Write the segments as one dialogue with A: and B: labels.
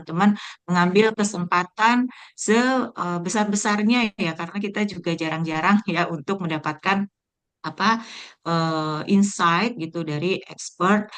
A: teman-teman mengambil kesempatan sebesar-besarnya ya, karena kita juga jarang-jarang ya untuk mendapatkan apa insight gitu dari expert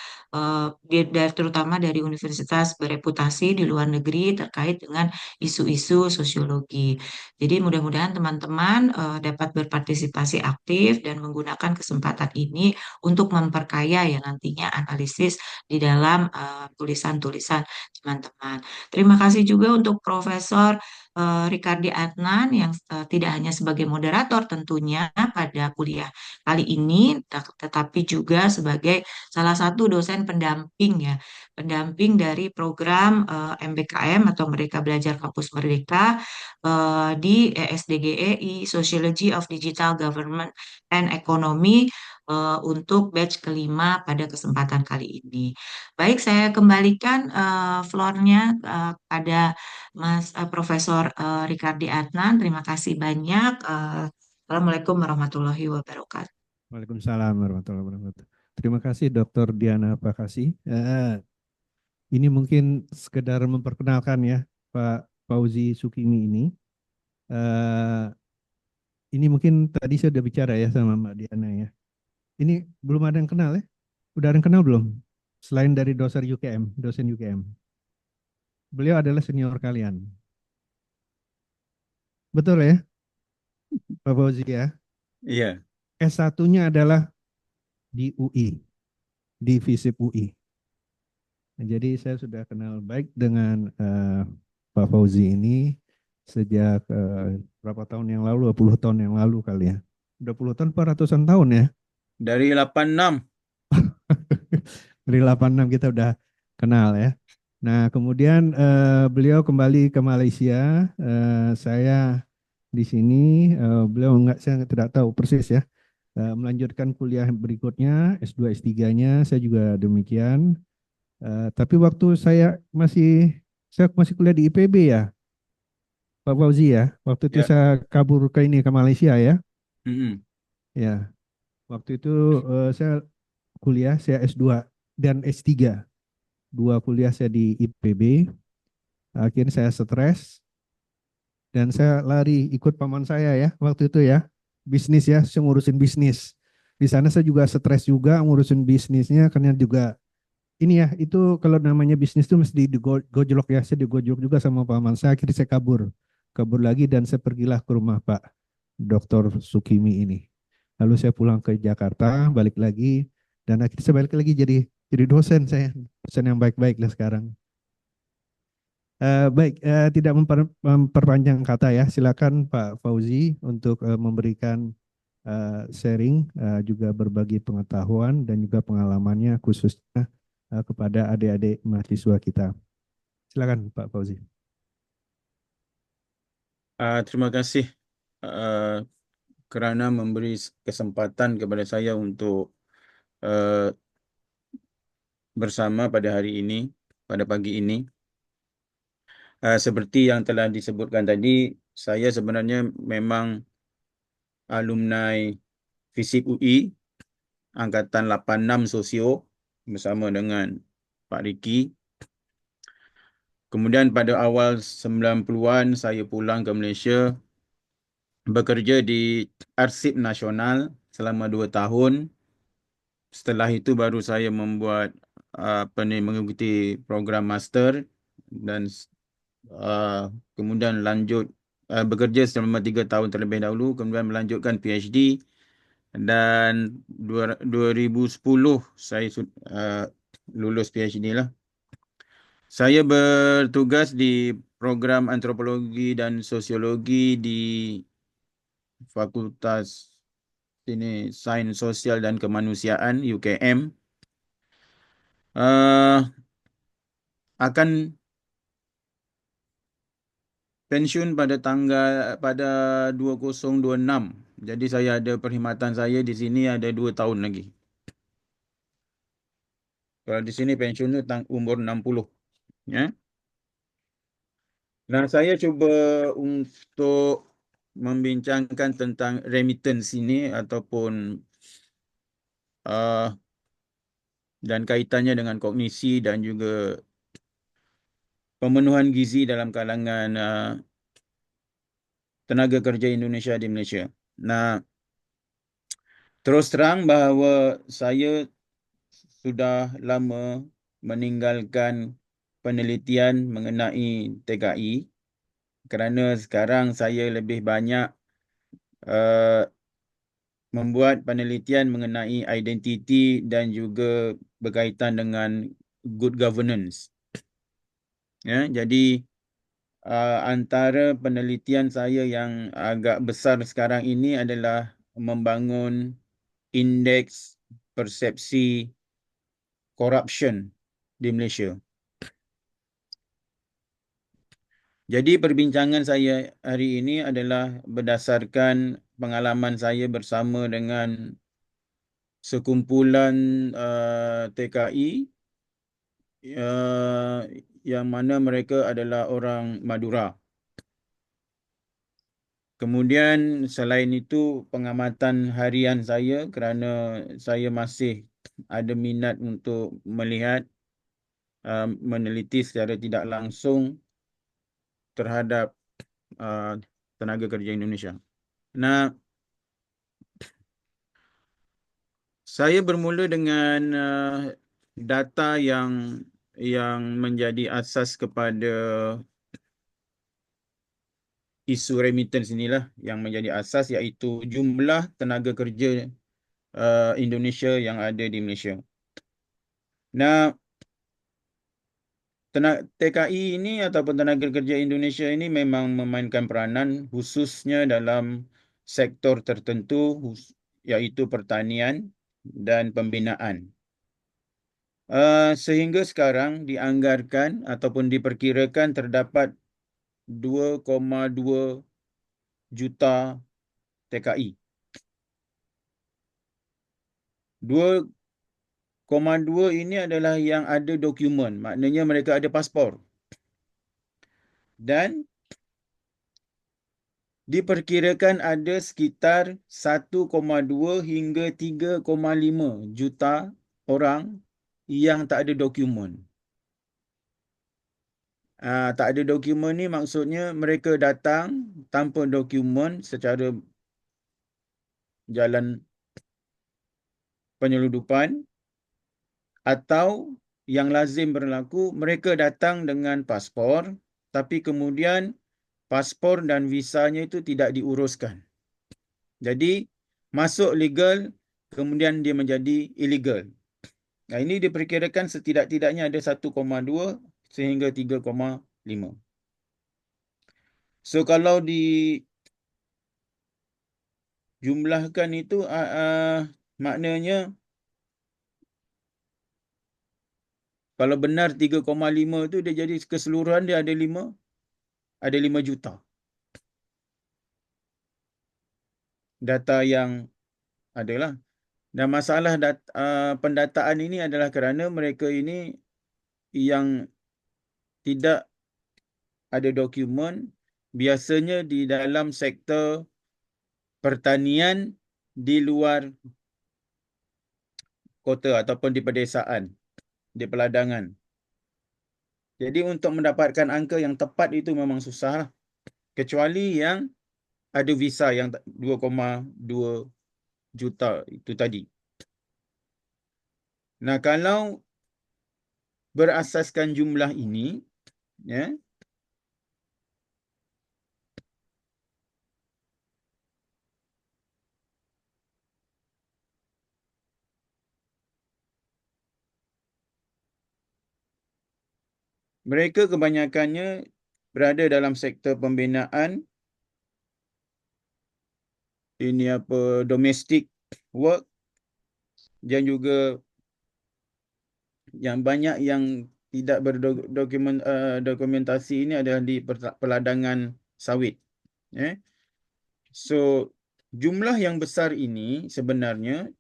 A: terutama dari universitas bereputasi di luar negeri terkait dengan isu-isu sosiologi. Jadi mudah-mudahan teman-teman dapat berpartisipasi aktif dan menggunakan kesempatan ini untuk memperkaya ya nantinya analisis di dalam tulisan-tulisan teman-teman. Terima kasih juga untuk Profesor Rikardi Adnan yang tidak hanya sebagai moderator tentunya pada kuliah kali ini, tetapi juga sebagai salah satu dosen pendamping ya, pendamping dari program MBKM atau Merdeka Belajar Kampus Merdeka di ESDGEI Sociology of Digital Government and Economy untuk batch kelima pada kesempatan kali ini. Baik, saya kembalikan floornya pada Profesor Rikardi Adnan. Terima kasih banyak. Assalamualaikum warahmatullahi wabarakatuh.
B: Waalaikumsalam warahmatullahi wabarakatuh. Terima kasih Dr. Diana Pakasi. Ini mungkin sekedar memperkenalkan ya Pak Fauzi Sukimi ini. Eh, ini mungkin tadi saya sudah bicara ya sama Mbak Diana ya. Ini belum ada yang kenal ya? Udah ada yang kenal belum? Selain dari dosen UKM, dosen UKM. Beliau adalah senior kalian. Betul ya, Pak Fauzi ya?
C: Iya.
B: S1-nya adalah di UI, di FISIP UI. Nah, jadi saya sudah kenal baik dengan Pak Fauzi ini sejak berapa tahun yang lalu, 20 tahun yang lalu kali ya. Udah puluh tahun, apa ratusan tahun ya.
C: Dari 86.
B: Dari 86 kita udah kenal ya. Nah, kemudian beliau kembali ke Malaysia. Saya di sini, beliau enggak, saya tidak tahu persis ya. Melanjutkan kuliah berikutnya, S2, S3-nya, saya juga demikian. Tapi waktu saya masih kuliah di IPB ya, Pak Fauzi ya. Waktu itu
C: Ya.
B: saya kabur ke Malaysia ya.
C: Mm-mm.
B: Ya, waktu itu saya kuliah, saya S2 dan S3. Dua kuliah saya di IPB. Akhirnya saya stres dan saya lari ikut paman saya ya waktu itu ya. Bisnis ya, saya ngurusin bisnis. Di sana saya juga stres juga ngurusin bisnisnya karena juga ini ya, itu kalau namanya bisnis itu mesti digojlok ya. Saya digojlok juga sama paman saya. Akhirnya saya kabur lagi dan saya pergilah ke rumah Pak Dr. Sukimi ini. Lalu saya pulang ke Jakarta, balik lagi, dan akhirnya saya balik lagi jadi dosen saya, dosen yang baik-baik lah sekarang. Baik, tidak memperpanjang kata ya. Silakan Pak Fauzi untuk memberikan sharing, juga berbagi pengetahuan dan juga pengalamannya khususnya kepada adik-adik mahasiswa kita. Silakan Pak Fauzi.
C: Terima kasih kerana memberi kesempatan kepada saya untuk bersama pada hari ini, pada pagi ini. Seperti yang telah disebutkan tadi, saya sebenarnya memang alumni FISIP UI angkatan 86 Sosio bersama dengan Pak Riki. Kemudian pada awal 90-an saya pulang ke Malaysia, bekerja di Arsip Nasional selama 2 tahun. Setelah itu baru saya membuat mengikuti program master dan kemudian lanjut bekerja selama 3 tahun terlebih dahulu, kemudian melanjutkan PhD dan 2010 saya lulus PhD lah. Saya bertugas di program antropologi dan sosiologi di Fakultas Sains Sosial dan Kemanusiaan UKM. Uh, akan pensiun pada 2026. Jadi saya ada perkhidmatan saya di sini ada 2 tahun lagi. Kalau di sini pensiun itu umur 60. Ya. Nah, saya cuba untuk membincangkan tentang remittance ini ataupun uh, dan kaitannya dengan kognisi dan juga pemenuhan gizi dalam kalangan tenaga kerja Indonesia di Malaysia. Nah, terus terang bahawa saya sudah lama meninggalkan penelitian mengenai TKI kerana sekarang saya lebih banyak membuat penelitian mengenai identiti dan juga berkaitan dengan good governance. Ya, jadi antara penelitian saya yang agak besar sekarang ini adalah membangun indeks persepsi corruption di Malaysia. Jadi perbincangan saya hari ini adalah berdasarkan pengalaman saya bersama dengan sekumpulan TKI yang mana mereka adalah orang Madura. Kemudian selain itu pengamatan harian saya kerana saya masih ada minat untuk melihat meneliti secara tidak langsung terhadap tenaga kerja Indonesia. Nah, saya bermula dengan data yang menjadi asas kepada isu remittance inilah yang menjadi asas, iaitu jumlah tenaga kerja Indonesia yang ada di Malaysia. Nah, TKI ini ataupun tenaga kerja Indonesia ini memang memainkan peranan khususnya dalam sektor tertentu, iaitu pertanian dan pembinaan. Sehingga sekarang dianggarkan ataupun diperkirakan terdapat 2,2 juta TKI. 2,2 ini adalah yang ada dokumen, maknanya mereka ada paspor. Dan diperkirakan ada sekitar 1,2 hingga 3,5 juta orang yang tak ada dokumen. Tak ada dokumen ni maksudnya mereka datang tanpa dokumen secara jalan penyeludupan, atau yang lazim berlaku mereka datang dengan paspor tapi kemudian paspor dan visanya itu tidak diuruskan. Jadi masuk legal kemudian dia menjadi illegal. Nah, ini diperkirakan setidak-tidaknya ada 1,2 sehingga 3,5. So kalau dijumlahkan itu maknanya kalau benar 3,5 itu dia jadi keseluruhan dia ada 5 juta. Data yang adalah. Dan masalah pendataan ini adalah kerana mereka ini yang tidak ada dokumen, biasanya di dalam sektor pertanian di luar kota ataupun di pedesaan, di peladangan. Jadi untuk mendapatkan angka yang tepat itu memang susah, kecuali yang ada visa yang 2,2 juta itu tadi. Nah, kalau berasaskan jumlah ini, ya, mereka kebanyakannya berada dalam sektor pembinaan, domestic work, dan juga yang banyak yang tidak berdokumentasi ini adalah di peladangan sawit. So, jumlah yang besar ini sebenarnya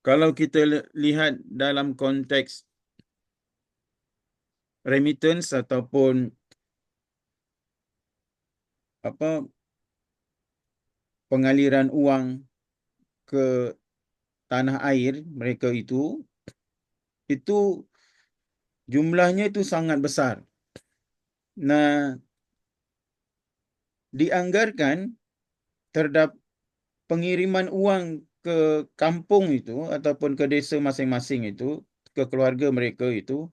C: kalau kita lihat dalam konteks remittance ataupun pengaliran uang ke tanah air mereka itu Jumlahnya itu sangat besar. Nah, dianggarkan terdapat pengiriman uang ke kampung itu ataupun ke desa masing-masing itu, ke keluarga mereka itu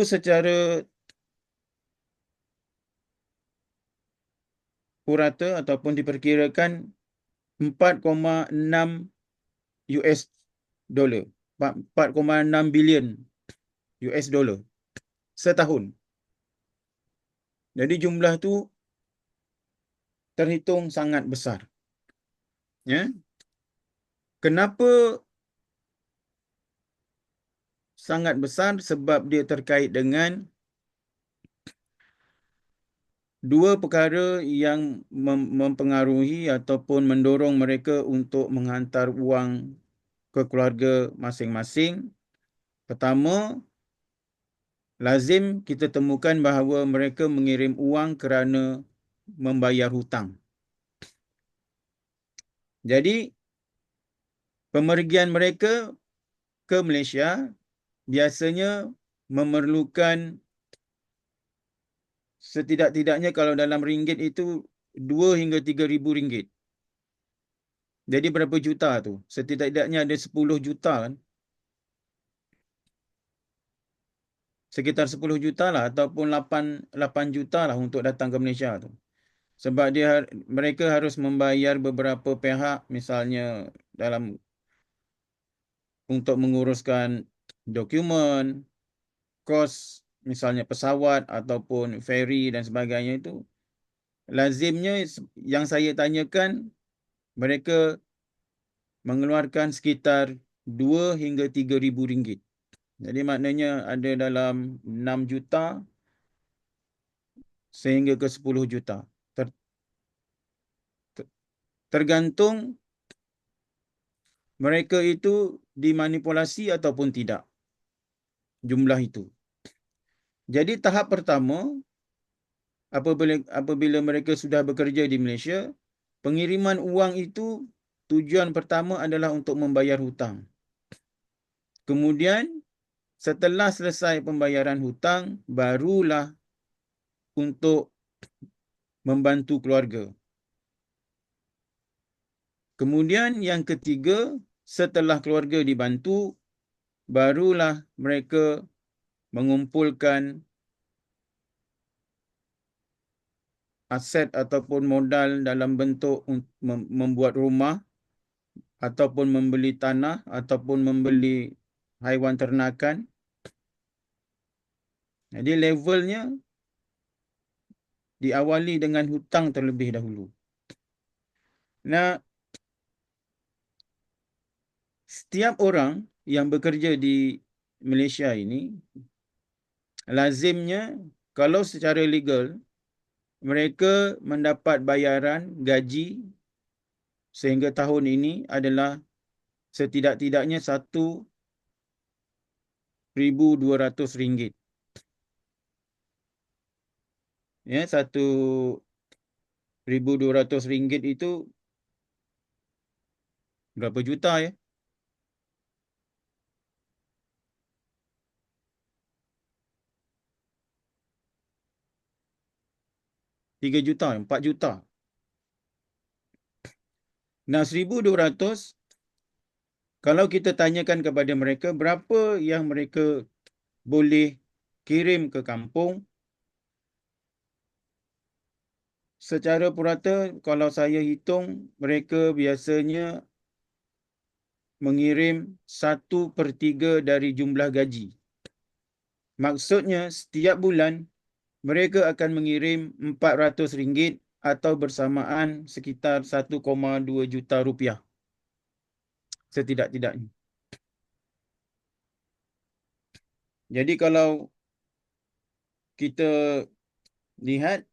C: secara purata ataupun diperkirakan 4,6 US dollar. 4,6 bilion US dollar setahun. Jadi jumlah tu terhitung sangat besar. Ya. Kenapa sangat besar? Sebab dia terkait dengan dua perkara yang mempengaruhi ataupun mendorong mereka untuk menghantar wang ke keluarga masing-masing. Pertama, lazim kita temukan bahawa mereka mengirim wang kerana membayar hutang. Jadi, pemergian mereka ke Malaysia biasanya memerlukan setidak-tidaknya kalau dalam ringgit itu 2 hingga 3 ribu ringgit. Jadi berapa juta tu? Setidak-tidaknya ada 10 juta kan? Sekitar 10 juta lah ataupun 8 juta lah untuk datang ke Malaysia tu. Sebab mereka harus membayar beberapa pihak, misalnya dalam untuk menguruskan dokumen, kos misalnya pesawat ataupun feri dan sebagainya itu. Lazimnya yang saya tanyakan, mereka mengeluarkan sekitar 2 hingga 3 ribu ringgit. Jadi maknanya ada dalam 6 juta sehingga ke 10 juta. Tergantung mereka itu dimanipulasi ataupun tidak jumlah itu. Jadi tahap pertama, apabila mereka sudah bekerja di Malaysia, pengiriman uang itu tujuan pertama adalah untuk membayar hutang. Kemudian setelah selesai pembayaran hutang, barulah untuk membantu keluarga. Kemudian yang ketiga, setelah keluarga dibantu, barulah mereka mengumpulkan aset ataupun modal dalam bentuk membuat rumah ataupun membeli tanah ataupun membeli haiwan ternakan. Jadi levelnya diawali dengan hutang terlebih dahulu. Nah, setiap orang yang bekerja di Malaysia ini, lazimnya kalau secara legal, mereka mendapat bayaran gaji sehingga tahun ini adalah setidak-tidaknya RM1,200. Ya, RM1,200 itu berapa juta ya? 3 juta, 4 juta. Nah, 1,200, kalau kita tanyakan kepada mereka berapa yang mereka boleh kirim ke kampung, secara purata kalau saya hitung, mereka biasanya mengirim 1/3 dari jumlah gaji. Maksudnya setiap bulan mereka akan mengirim RM400 atau bersamaan sekitar 1,2 juta rupiah setidak-tidaknya. Jadi kalau kita lihat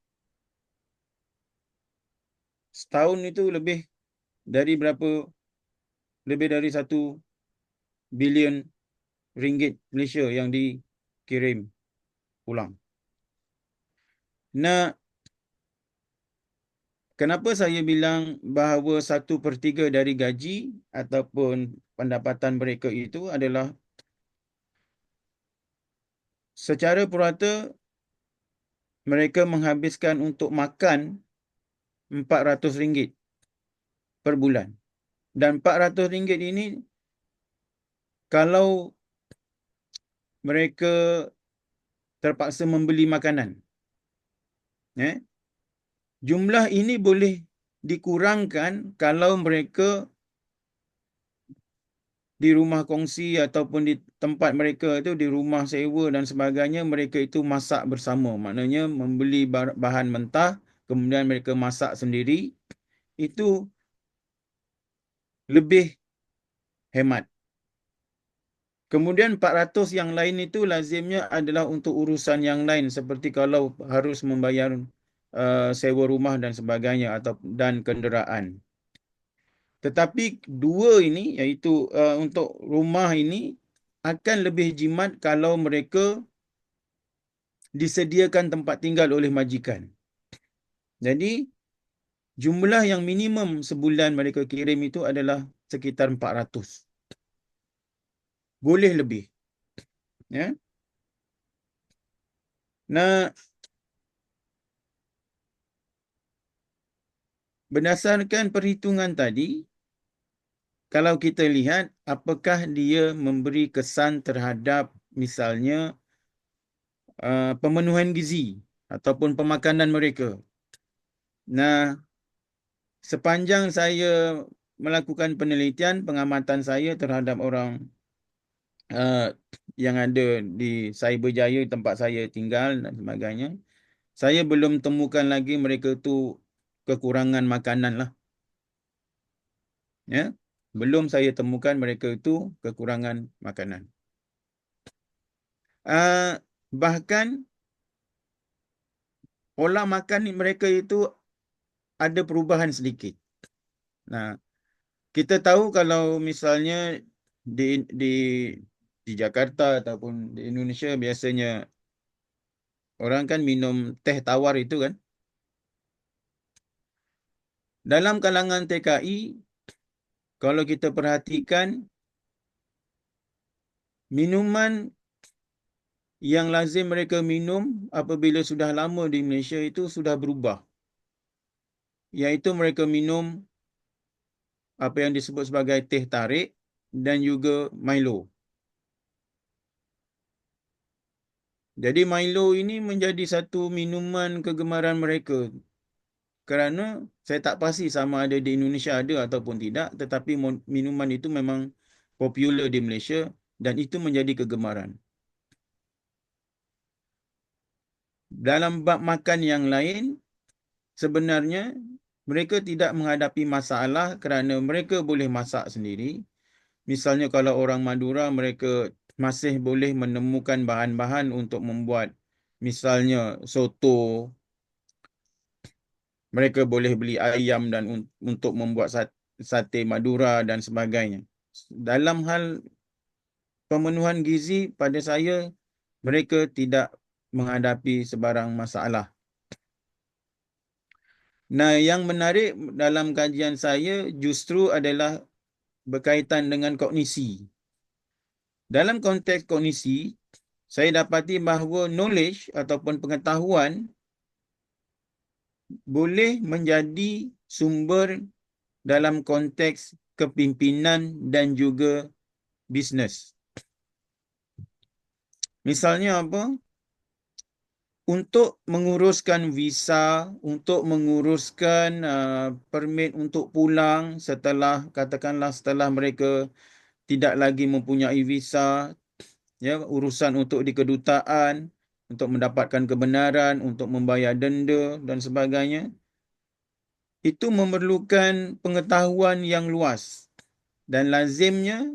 C: setahun itu lebih dari berapa? Lebih dari 1 bilion ringgit Malaysia yang dikirim pulang. Nah, kenapa saya bilang bahawa 1/3 dari gaji ataupun pendapatan mereka itu adalah secara purata mereka menghabiskan untuk makan RM400 per bulan. Dan RM400 ini kalau mereka terpaksa membeli makanan. Jumlah ini boleh dikurangkan kalau mereka di rumah kongsi ataupun di tempat mereka itu, di rumah sewa dan sebagainya, mereka itu masak bersama. Maknanya membeli bahan mentah, kemudian mereka masak sendiri, itu lebih hemat. Kemudian 400 yang lain itu lazimnya adalah untuk urusan yang lain, seperti kalau harus membayar sewa rumah dan sebagainya dan kenderaan. Tetapi dua ini, iaitu untuk rumah ini, akan lebih jimat kalau mereka disediakan tempat tinggal oleh majikan. Jadi, jumlah yang minimum sebulan mereka kirim itu adalah sekitar 400. Boleh lebih. Ya. Nah, berdasarkan perhitungan tadi, kalau kita lihat apakah dia memberi kesan terhadap misalnya pemenuhan gizi ataupun pemakanan mereka. Nah, sepanjang saya melakukan penelitian, pengamatan saya terhadap orang yang ada di Cyberjaya, tempat saya tinggal dan sebagainya, saya belum temukan lagi mereka tu kekurangan makanan lah. Ya, belum saya temukan mereka itu kekurangan makanan. Bahkan pola makan mereka itu ada perubahan sedikit. Nah, kita tahu kalau misalnya di Jakarta ataupun di Indonesia biasanya orang kan minum teh tawar itu kan. Dalam kalangan TKI, kalau kita perhatikan, minuman yang lazim mereka minum apabila sudah lama di Malaysia itu sudah berubah. Iaitu mereka minum apa yang disebut sebagai teh tarik dan juga Milo. Jadi Milo ini menjadi satu minuman kegemaran mereka. Kerana saya tak pasti sama ada di Indonesia ada ataupun tidak, tetapi minuman itu memang popular di Malaysia dan itu menjadi kegemaran. Dalam bab makan yang lain, sebenarnya mereka tidak menghadapi masalah kerana mereka boleh masak sendiri. Misalnya kalau orang Madura, mereka masih boleh menemukan bahan-bahan untuk membuat misalnya soto. Mereka boleh beli ayam dan untuk membuat sate Madura dan sebagainya. Dalam hal pemenuhan gizi, pada saya, mereka tidak menghadapi sebarang masalah. Nah, yang menarik dalam kajian saya justru adalah berkaitan dengan kognisi. Dalam konteks kognisi, saya dapati bahawa knowledge ataupun pengetahuan boleh menjadi sumber dalam konteks kepimpinan dan juga bisnes. Misalnya apa? Untuk menguruskan visa, untuk menguruskan permit untuk pulang katakanlah setelah mereka tidak lagi mempunyai visa, ya, urusan untuk di kedutaan, untuk mendapatkan kebenaran, untuk membayar denda dan sebagainya, itu memerlukan pengetahuan yang luas. Dan lazimnya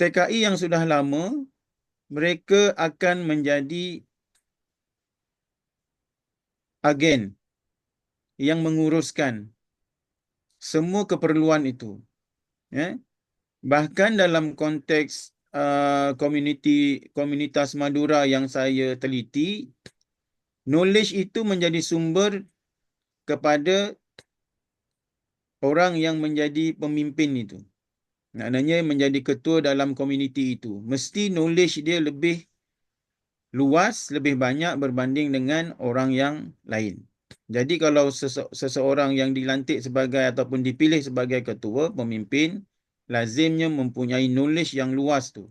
C: TKI yang sudah lama, mereka akan menjadi agen yang menguruskan semua keperluan itu. Ya. Bahkan dalam konteks komunitas Madura yang saya teliti, knowledge itu menjadi sumber kepada orang yang menjadi pemimpin itu. Maknanya menjadi ketua dalam komuniti itu. Mesti knowledge dia lebih luas, lebih banyak berbanding dengan orang yang lain. Jadi kalau seseorang yang dilantik sebagai ataupun dipilih sebagai ketua, pemimpin, lazimnya mempunyai knowledge yang luas tu.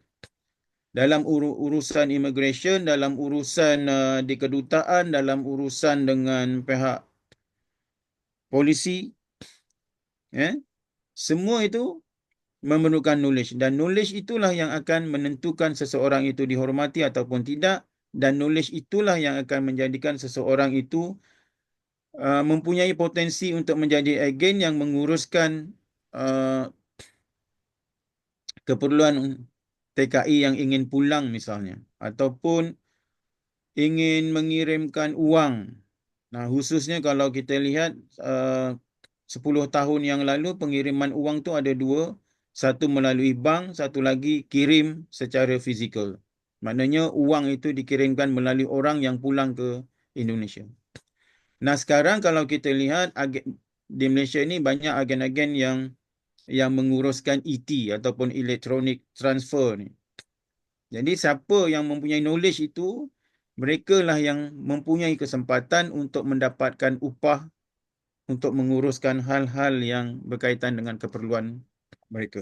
C: Dalam urusan immigration, dalam urusan di kedutaan, dalam urusan dengan pihak polisi, semua itu memerlukan knowledge. Dan knowledge itulah yang akan menentukan seseorang itu dihormati ataupun tidak. Dan knowledge itulah yang akan menjadikan seseorang itu mempunyai potensi untuk menjadi agen yang menguruskan keperluan TKI yang ingin pulang misalnya. Ataupun ingin mengirimkan uang. Nah, khususnya kalau kita lihat 10 tahun yang lalu pengiriman uang tu ada dua. Satu melalui bank, satu lagi kirim secara fizikal. Maknanya uang itu dikirimkan melalui orang yang pulang ke Indonesia. Nah, sekarang kalau kita lihat di Malaysia ini banyak agen-agen yang menguruskan ET ataupun electronic transfer ni. Jadi siapa yang mempunyai knowledge itu, mereka lah yang mempunyai kesempatan untuk mendapatkan upah untuk menguruskan hal-hal yang berkaitan dengan keperluan mereka.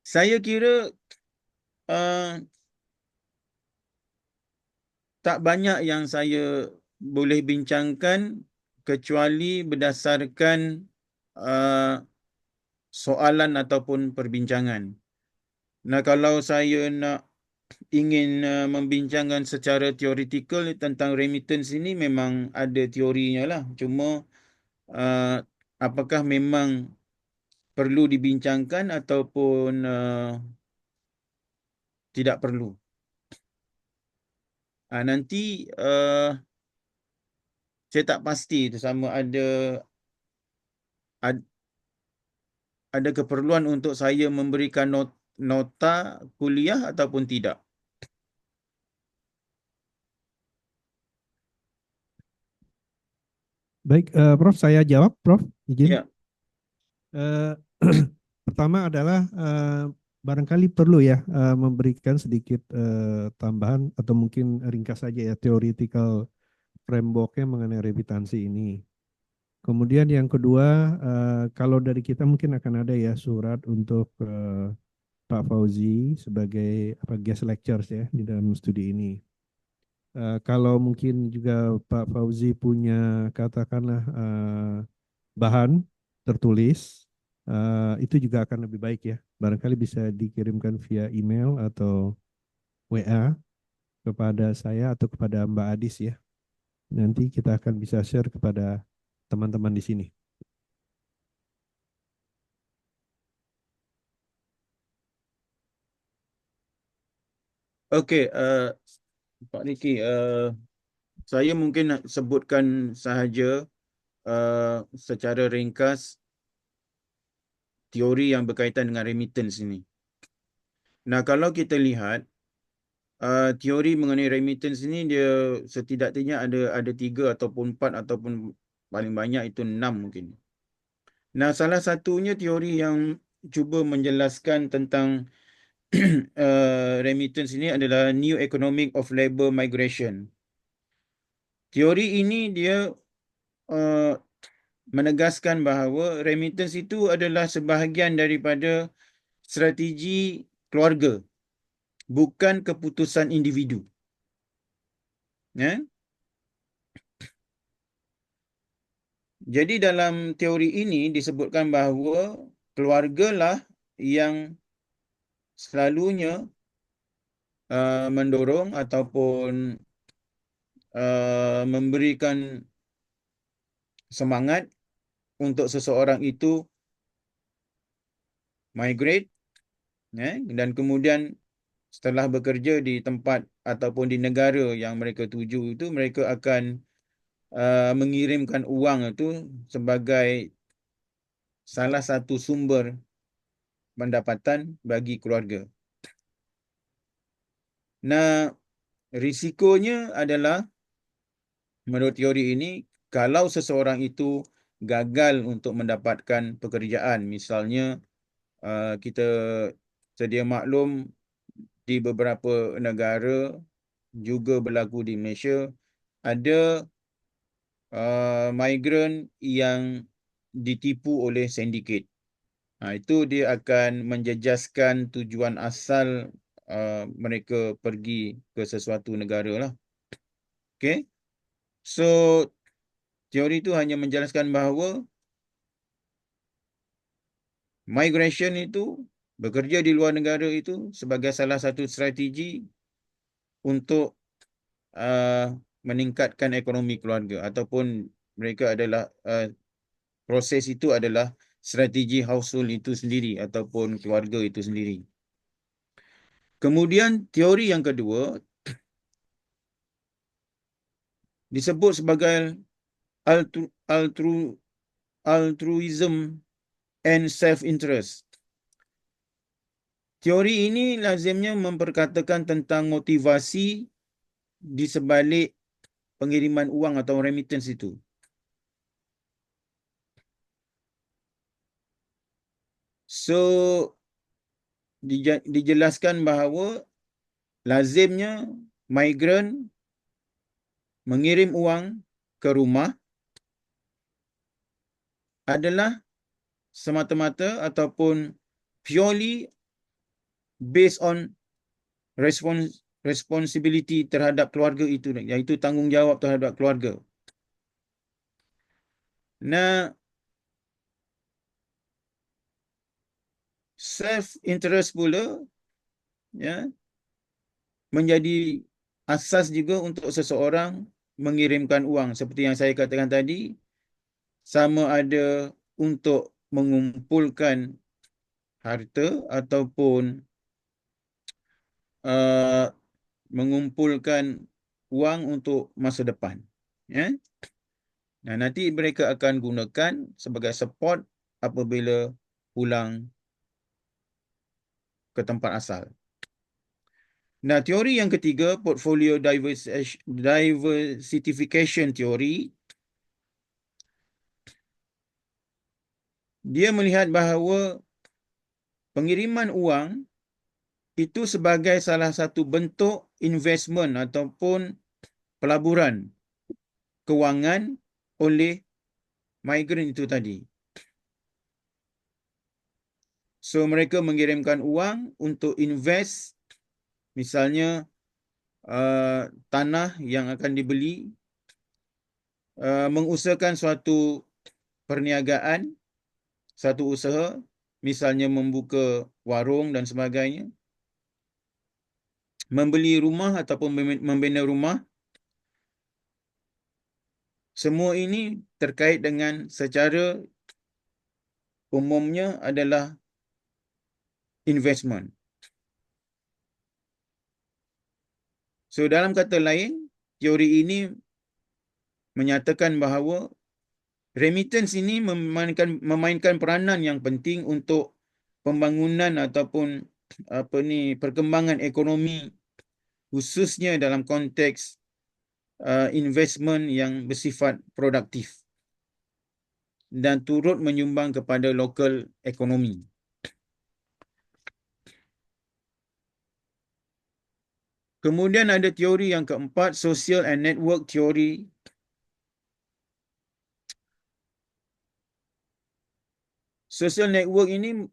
C: Saya kira tak banyak yang saya boleh bincangkan kecuali berdasarkan soalan ataupun perbincangan. Nah, kalau saya ingin membincangkan secara teoretikal tentang remittance ini, memang ada teorinya lah. Cuma apakah memang perlu dibincangkan ataupun tidak perlu. Nanti saya tak pasti itu sama ada keperluan untuk saya memberikan nota kuliah ataupun tidak.
B: Baik, Prof, saya jawab, Prof, izin.
C: Ya.
B: Pertama adalah barangkali perlu ya memberikan sedikit tambahan atau mungkin ringkas saja ya theoretical framework-nya mengenai remitansi ini. Kemudian yang kedua, kalau dari kita mungkin akan ada ya surat untuk Pak Fauzi sebagai guest lectures ya di dalam studi ini. Kalau mungkin juga Pak Fauzi punya katakanlah bahan tertulis, itu juga akan lebih baik ya. Barangkali bisa dikirimkan via email atau WA kepada saya atau kepada Mbak Adis ya. Nanti kita akan bisa share kepada teman-teman di sini.
C: Okey, Pak Niki, saya mungkin nak sebutkan sahaja secara ringkas teori yang berkaitan dengan remittance ini. Nah, kalau kita lihat teori mengenai remittance ini, dia setidak-tidaknya ada 3 ataupun 4 ataupun paling banyak itu 6 mungkin. Nah, salah satunya teori yang cuba menjelaskan tentang remittance ini adalah New Economic of Labour Migration. Teori ini dia menegaskan bahawa remittance itu adalah sebahagian daripada strategi keluarga, bukan keputusan individu. Ya? Jadi dalam teori ini disebutkan bahawa keluargalah yang selalunya mendorong ataupun memberikan semangat untuk seseorang itu migrate, dan kemudian setelah bekerja di tempat ataupun di negara yang mereka tuju itu, mereka akan mengirimkan uang itu sebagai salah satu sumber pendapatan bagi keluarga. Nah, risikonya adalah menurut teori ini, kalau seseorang itu gagal untuk mendapatkan pekerjaan, misalnya kita sedia maklum di beberapa negara juga berlaku di Malaysia, ada migran yang ditipu oleh sindiket. Itu dia akan menjejaskan tujuan asal mereka pergi ke sesuatu negara lah. Okay. So, teori itu hanya menjelaskan bahawa migration itu, bekerja di luar negara itu sebagai salah satu strategi untuk meningkatkan ekonomi keluarga, ataupun mereka adalah proses itu adalah strategi household itu sendiri ataupun keluarga itu sendiri. Kemudian teori yang kedua disebut sebagai altruism and self-interest. Teori ini lazimnya memperkatakan tentang motivasi di sebalik pengiriman uang atau remittance itu. So, dijelaskan bahawa lazimnya migran mengirim uang ke rumah adalah semata-mata ataupun purely based on responsibility terhadap keluarga itu, iaitu tanggungjawab terhadap keluarga. Nah, self-interest pula ya, menjadi asas juga untuk seseorang mengirimkan uang. Seperti yang saya katakan tadi, sama ada untuk mengumpulkan harta ataupun mengumpulkan uang untuk masa depan. Ya. Nah, nanti mereka akan gunakan sebagai support apabila pulang ke tempat asal. Nah, teori yang ketiga, portfolio diversification theory, dia melihat bahawa pengiriman uang itu sebagai salah satu bentuk investment ataupun pelaburan kewangan oleh migran itu tadi. So, mereka mengirimkan uang untuk invest, misalnya tanah yang akan dibeli, mengusahakan suatu perniagaan, satu usaha, misalnya membuka warung dan sebagainya, membeli rumah ataupun membina rumah. Semua ini terkait dengan secara umumnya adalah investment. So, dalam kata lain, teori ini menyatakan bahawa remittance ini memainkan peranan yang penting untuk pembangunan ataupun perkembangan ekonomi, khususnya dalam konteks investment yang bersifat produktif dan turut menyumbang kepada lokal ekonomi. Kemudian ada teori yang keempat, social and network theory. Social network ini,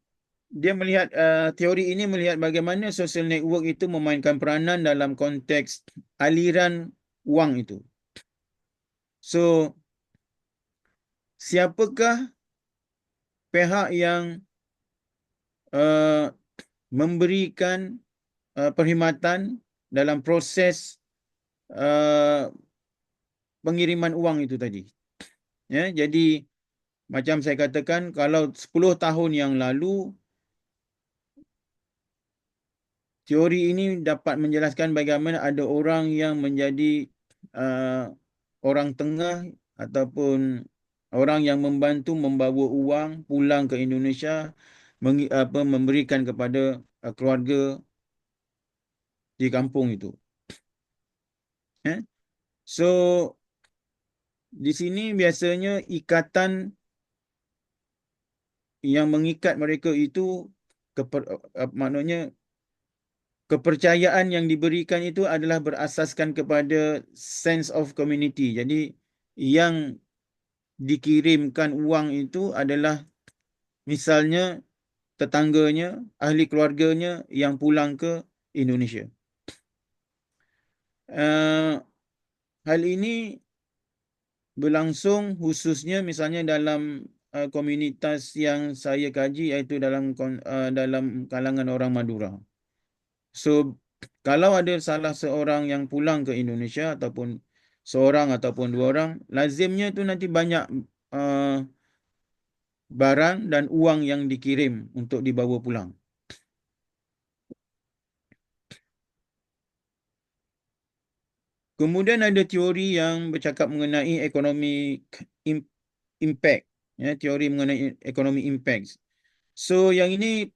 C: dia melihat teori ini melihat bagaimana social network itu memainkan peranan dalam konteks aliran wang itu. So, siapakah pihak yang memberikan perkhidmatan dalam proses pengiriman uang itu tadi? Ya, jadi macam saya katakan, kalau 10 tahun yang lalu, teori ini dapat menjelaskan bagaimana ada orang yang menjadi orang tengah ataupun orang yang membantu membawa uang pulang ke Indonesia, memberikan kepada keluarga di kampung itu. So, Di sini biasanya ikatan yang mengikat mereka itu maknanya kepercayaan yang diberikan itu adalah berasaskan kepada sense of community. Jadi yang dikirimkan uang itu adalah misalnya tetangganya, ahli keluarganya yang pulang ke Indonesia. Hal ini berlangsung khususnya misalnya dalam komunitas yang saya kaji, iaitu dalam kalangan orang Madura. So, kalau ada salah seorang yang pulang ke Indonesia ataupun seorang ataupun dua orang, lazimnya tu nanti banyak barang dan uang yang dikirim untuk dibawa pulang. Kemudian ada teori yang bercakap mengenai ekonomi impact, ya, teori mengenai ekonomi impact. So yang ini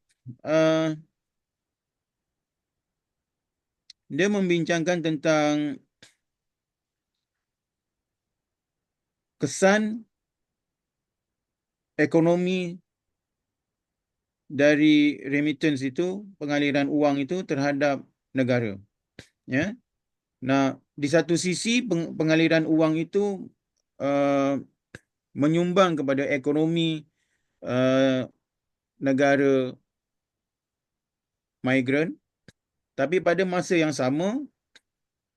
C: dia membincangkan tentang kesan ekonomi dari remittance itu, pengaliran uang itu terhadap negara. Ya. Nah, di satu sisi pengaliran uang itu menyumbang kepada ekonomi negara migran, tapi pada masa yang sama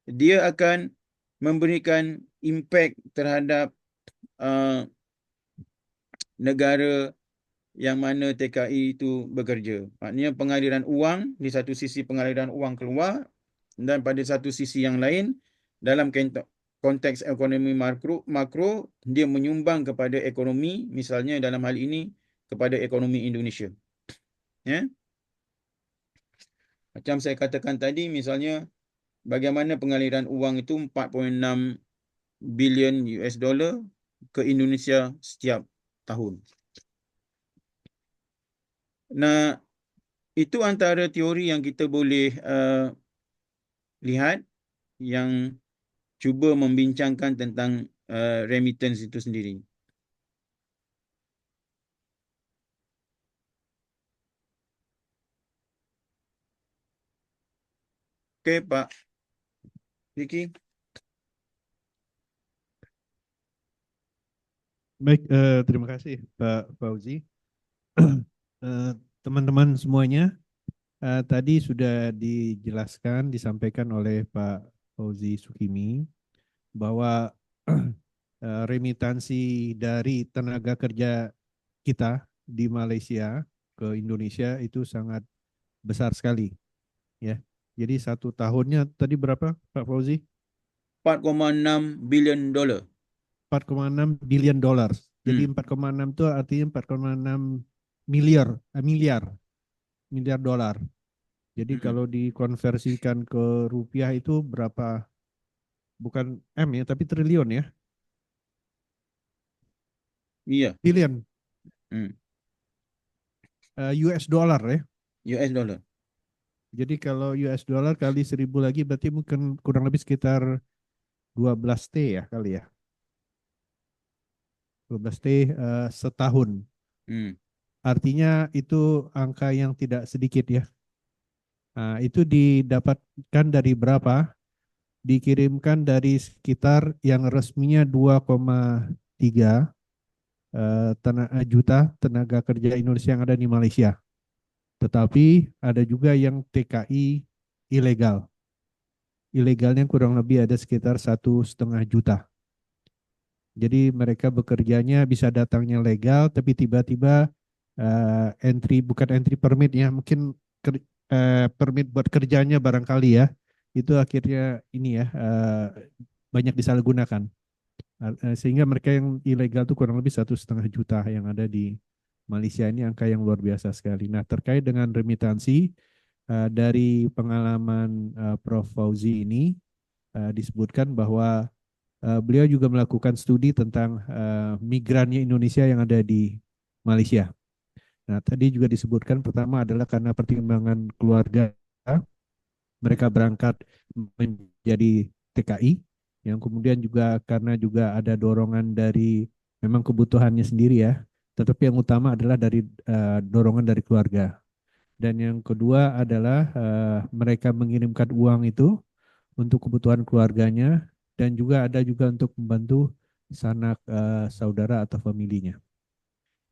C: dia akan memberikan impact terhadap negara yang mana TKI itu bekerja. Maknanya pengaliran uang, di satu sisi pengaliran uang keluar, dan pada satu sisi yang lain, dalam konteks ekonomi makro, dia menyumbang kepada ekonomi, misalnya dalam hal ini, kepada ekonomi Indonesia. Ya? Macam saya katakan tadi, misalnya, bagaimana pengaliran uang itu 4.6 bilion US dollar ke Indonesia setiap tahun. Nah, itu antara teori yang kita boleh lihat yang cuba membincangkan tentang remittance itu sendiri. Okey, Pak Vicky.
B: Baik, terima kasih Pak Fauzi. Teman-teman semuanya, tadi sudah dijelaskan, disampaikan oleh Pak Fauzi Sukimi bahwa remitansi dari tenaga kerja kita di Malaysia ke Indonesia itu sangat besar sekali, ya. Jadi satu tahunnya tadi berapa, Pak Fauzi?
C: 4,6 bilion dolar.
B: 4,6 billion dolar. Jadi 4,6 itu artinya 4,6 miliar dolar. Jadi kalau dikonversikan ke rupiah itu berapa? Bukan M ya, tapi triliun ya.
C: Iya.
B: Billion. US dollar ya.
C: US dollar.
B: Jadi kalau US dollar kali 1.000 lagi berarti mungkin kurang lebih sekitar 12 T ya kali ya. 12 T setahun. Artinya itu angka yang tidak sedikit ya. Nah, itu didapatkan dari berapa? Dikirimkan dari sekitar yang resminya 2,3 juta tenaga kerja Indonesia yang ada di Malaysia. Tetapi ada juga yang TKI ilegal. Ilegalnya kurang lebih ada sekitar 1,5 juta. Jadi mereka bekerjanya bisa datangnya legal, tapi tiba-tiba bukan entry permit ya, mungkin permit buat kerjanya barangkali ya, itu akhirnya ini ya banyak disalahgunakan. Sehingga mereka yang ilegal itu kurang lebih 1,5 juta yang ada di Malaysia. Ini angka yang luar biasa sekali. Nah, terkait dengan remitansi, dari pengalaman Prof. Fauzi ini disebutkan bahwa beliau juga melakukan studi tentang migrannya Indonesia yang ada di Malaysia. Nah, tadi juga disebutkan pertama adalah karena pertimbangan keluarga, mereka berangkat menjadi TKI. yang kemudian juga karena juga ada dorongan dari memang kebutuhannya sendiri ya, tetapi yang utama adalah dari dorongan dari keluarga. Dan yang kedua adalah mereka mengirimkan uang itu untuk kebutuhan keluarganya dan juga ada juga untuk membantu sanak saudara atau familinya.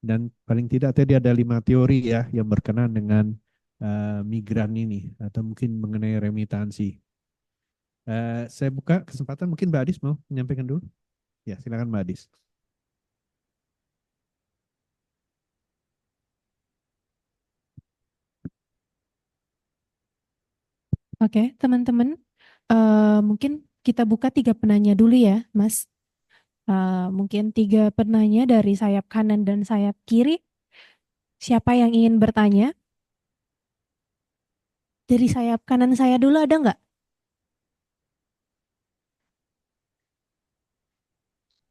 B: Dan paling tidak tadi ada 5 teori ya yang berkenaan dengan migran ini atau mungkin mengenai remitansi. Saya buka kesempatan mungkin Mbak Adis mau menyampaikan dulu. Ya, silakan Mbak Adis.
D: Oke, teman-teman, mungkin kita buka 3 penanya dulu ya, Mas. Mungkin 3 penanya dari sayap kanan dan sayap kiri. Siapa yang ingin bertanya? Dari sayap kanan saya dulu ada nggak?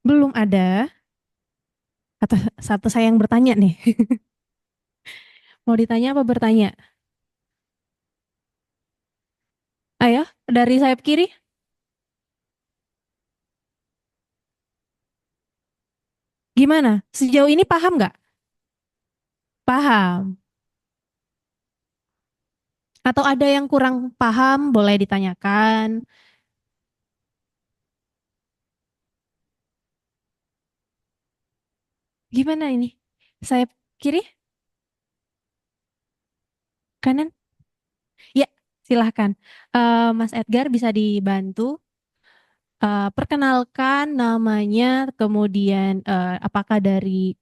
D: Belum ada. Atau satu saya yang bertanya nih. Mau ditanya apa bertanya? Ayo, dari sayap kiri. Gimana? Sejauh ini paham nggak? Paham. Atau ada yang kurang paham, boleh ditanyakan. Gimana ini? Sayap kiri? Kanan? Ya, silahkan. Mas Edgar bisa dibantu. Perkenalkan namanya, kemudian apakah dari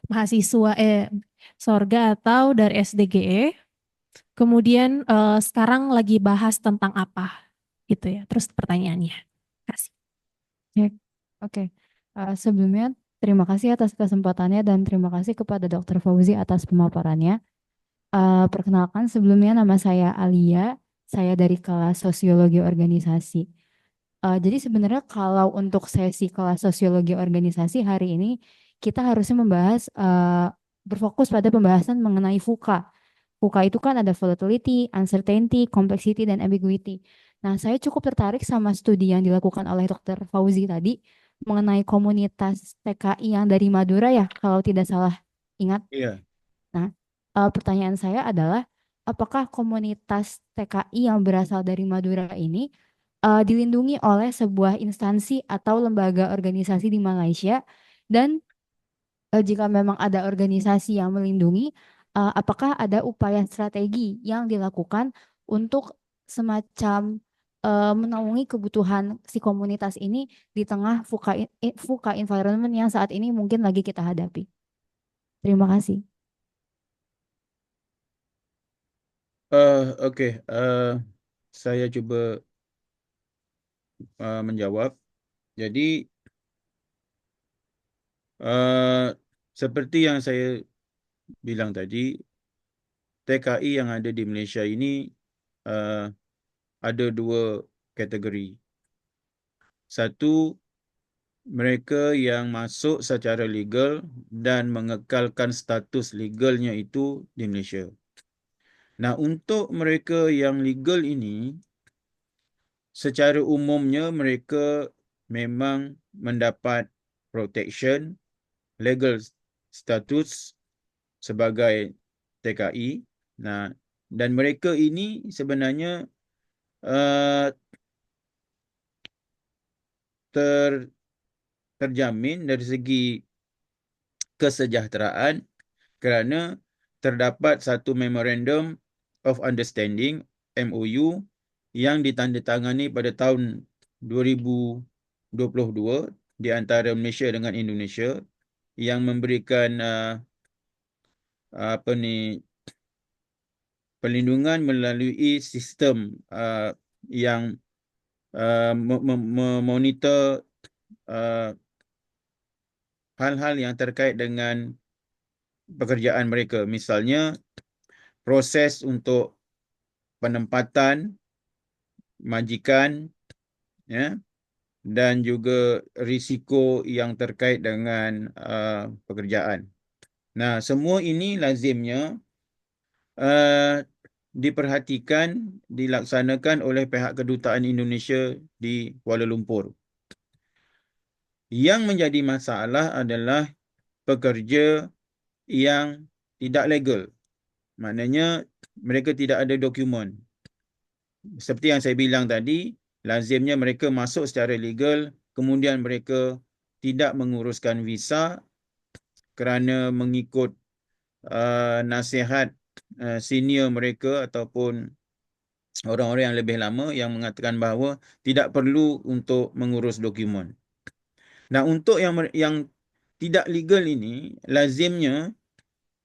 D: mahasiswa Sorga atau dari SDGE. Kemudian sekarang lagi bahas tentang apa gitu ya. Terus pertanyaannya. Kasih.
E: Ya, oke. Sebelumnya terima kasih atas kesempatannya dan terima kasih kepada Dr. Fauzi atas pemaparannya. Perkenalkan sebelumnya nama saya Alia, saya dari kelas Sosiologi Organisasi. Jadi sebenarnya kalau untuk sesi kelas Sosiologi Organisasi hari ini kita harusnya membahas berfokus pada pembahasan mengenai VUCA. VUCA itu kan ada volatility, uncertainty, complexity, dan ambiguity. Nah, saya cukup tertarik sama studi yang dilakukan oleh Dr. Fauzi tadi mengenai komunitas TKI yang dari Madura ya, kalau tidak salah ingat.
C: Iya.
E: Nah, pertanyaan saya adalah, apakah komunitas TKI yang berasal dari Madura ini dilindungi oleh sebuah instansi atau lembaga organisasi di Malaysia? Dan jika memang ada organisasi yang melindungi, apakah ada upaya strategi yang dilakukan untuk semacam menaungi kebutuhan si komunitas ini di tengah VUCA environment yang saat ini mungkin lagi kita hadapi? Terima kasih.
C: Oke. Saya coba menjawab. Jadi seperti yang saya bilang tadi, TKI yang ada di Malaysia ini ada 2 kategori. Satu, mereka yang masuk secara legal dan mengekalkan status legalnya itu di Malaysia. Nah, untuk mereka yang legal ini, secara umumnya mereka memang mendapat protection, legal status sebagai TKI. Nah, dan mereka ini sebenarnya uh, terjamin dari segi kesejahteraan kerana terdapat satu Memorandum of Understanding MOU yang ditandatangani pada tahun 2022 di antara Malaysia dengan Indonesia yang memberikan perlindungan melalui sistem yang memonitor hal-hal yang terkait dengan pekerjaan mereka. Misalnya, proses untuk penempatan majikan, ya, dan juga risiko yang terkait dengan pekerjaan. Nah, semua ini lazimnya diperhatikan, dilaksanakan oleh pihak kedutaan Indonesia di Kuala Lumpur. Yang menjadi masalah adalah pekerja yang tidak legal. Maknanya mereka tidak ada dokumen. Seperti yang saya bilang tadi, lazimnya mereka masuk secara legal, kemudian mereka tidak menguruskan visa kerana mengikut nasihat senior mereka ataupun orang-orang yang lebih lama yang mengatakan bahawa tidak perlu untuk mengurus dokumen. Nah, untuk yang tidak legal ini, lazimnya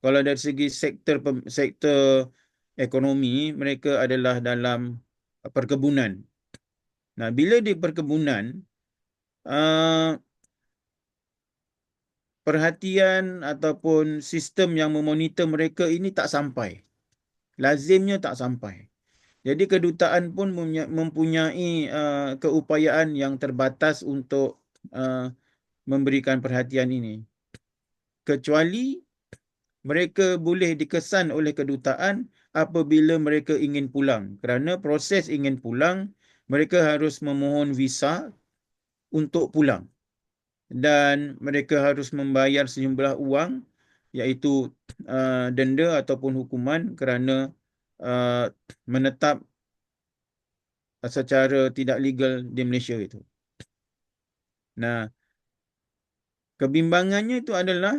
C: kalau dari segi sektor ekonomi, mereka adalah dalam perkebunan. Nah, bila di perkebunan, perhatian ataupun sistem yang memonitor mereka ini tak sampai. Lazimnya tak sampai. Jadi kedutaan pun mempunyai keupayaan yang terbatas untuk memberikan perhatian ini. Kecuali mereka boleh dikesan oleh kedutaan apabila mereka ingin pulang. Kerana proses ingin pulang, mereka harus memohon visa untuk pulang. Dan mereka harus membayar sejumlah wang, iaitu denda ataupun hukuman kerana menetap secara tidak legal di Malaysia itu. Nah, kebimbangannya itu adalah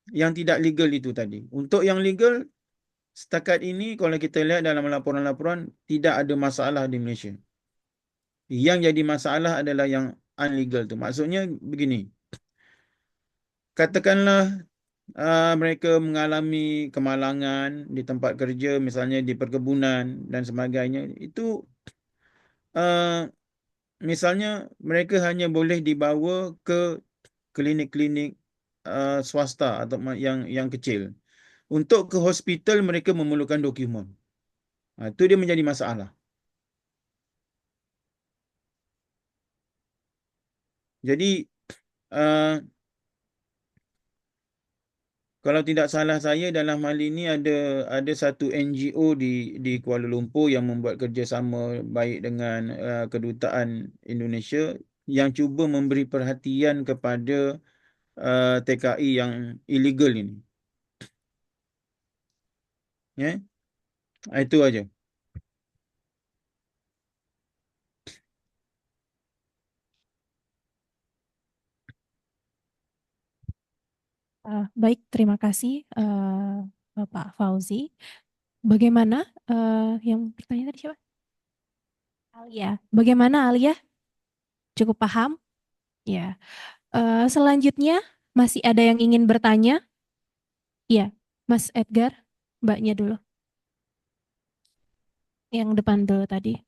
C: yang tidak legal itu tadi. Untuk yang legal, setakat ini kalau kita lihat dalam laporan-laporan, tidak ada masalah di Malaysia. Yang jadi masalah adalah yang unlegal tu. Maksudnya begini, katakanlah mereka mengalami kemalangan di tempat kerja, misalnya di perkebunan dan sebagainya. Itu misalnya mereka hanya boleh dibawa ke klinik-klinik swasta atau yang kecil. Untuk ke hospital mereka memerlukan dokumen. Itu dia menjadi masalah. Jadi kalau tidak salah saya dalam hal ini ada satu NGO di Kuala Lumpur yang membuat kerjasama baik dengan kedutaan Indonesia yang cuba memberi perhatian kepada TKI yang illegal ini. Ya, itu aja.
D: Baik, terima kasih Bapak Fauzi. Bagaimana yang bertanya tadi siapa? Alia. Bagaimana Alia? Cukup paham? Ya. Selanjutnya masih ada yang ingin bertanya? Iya, Mas Edgar, Mbaknya dulu. Yang depan dulu tadi.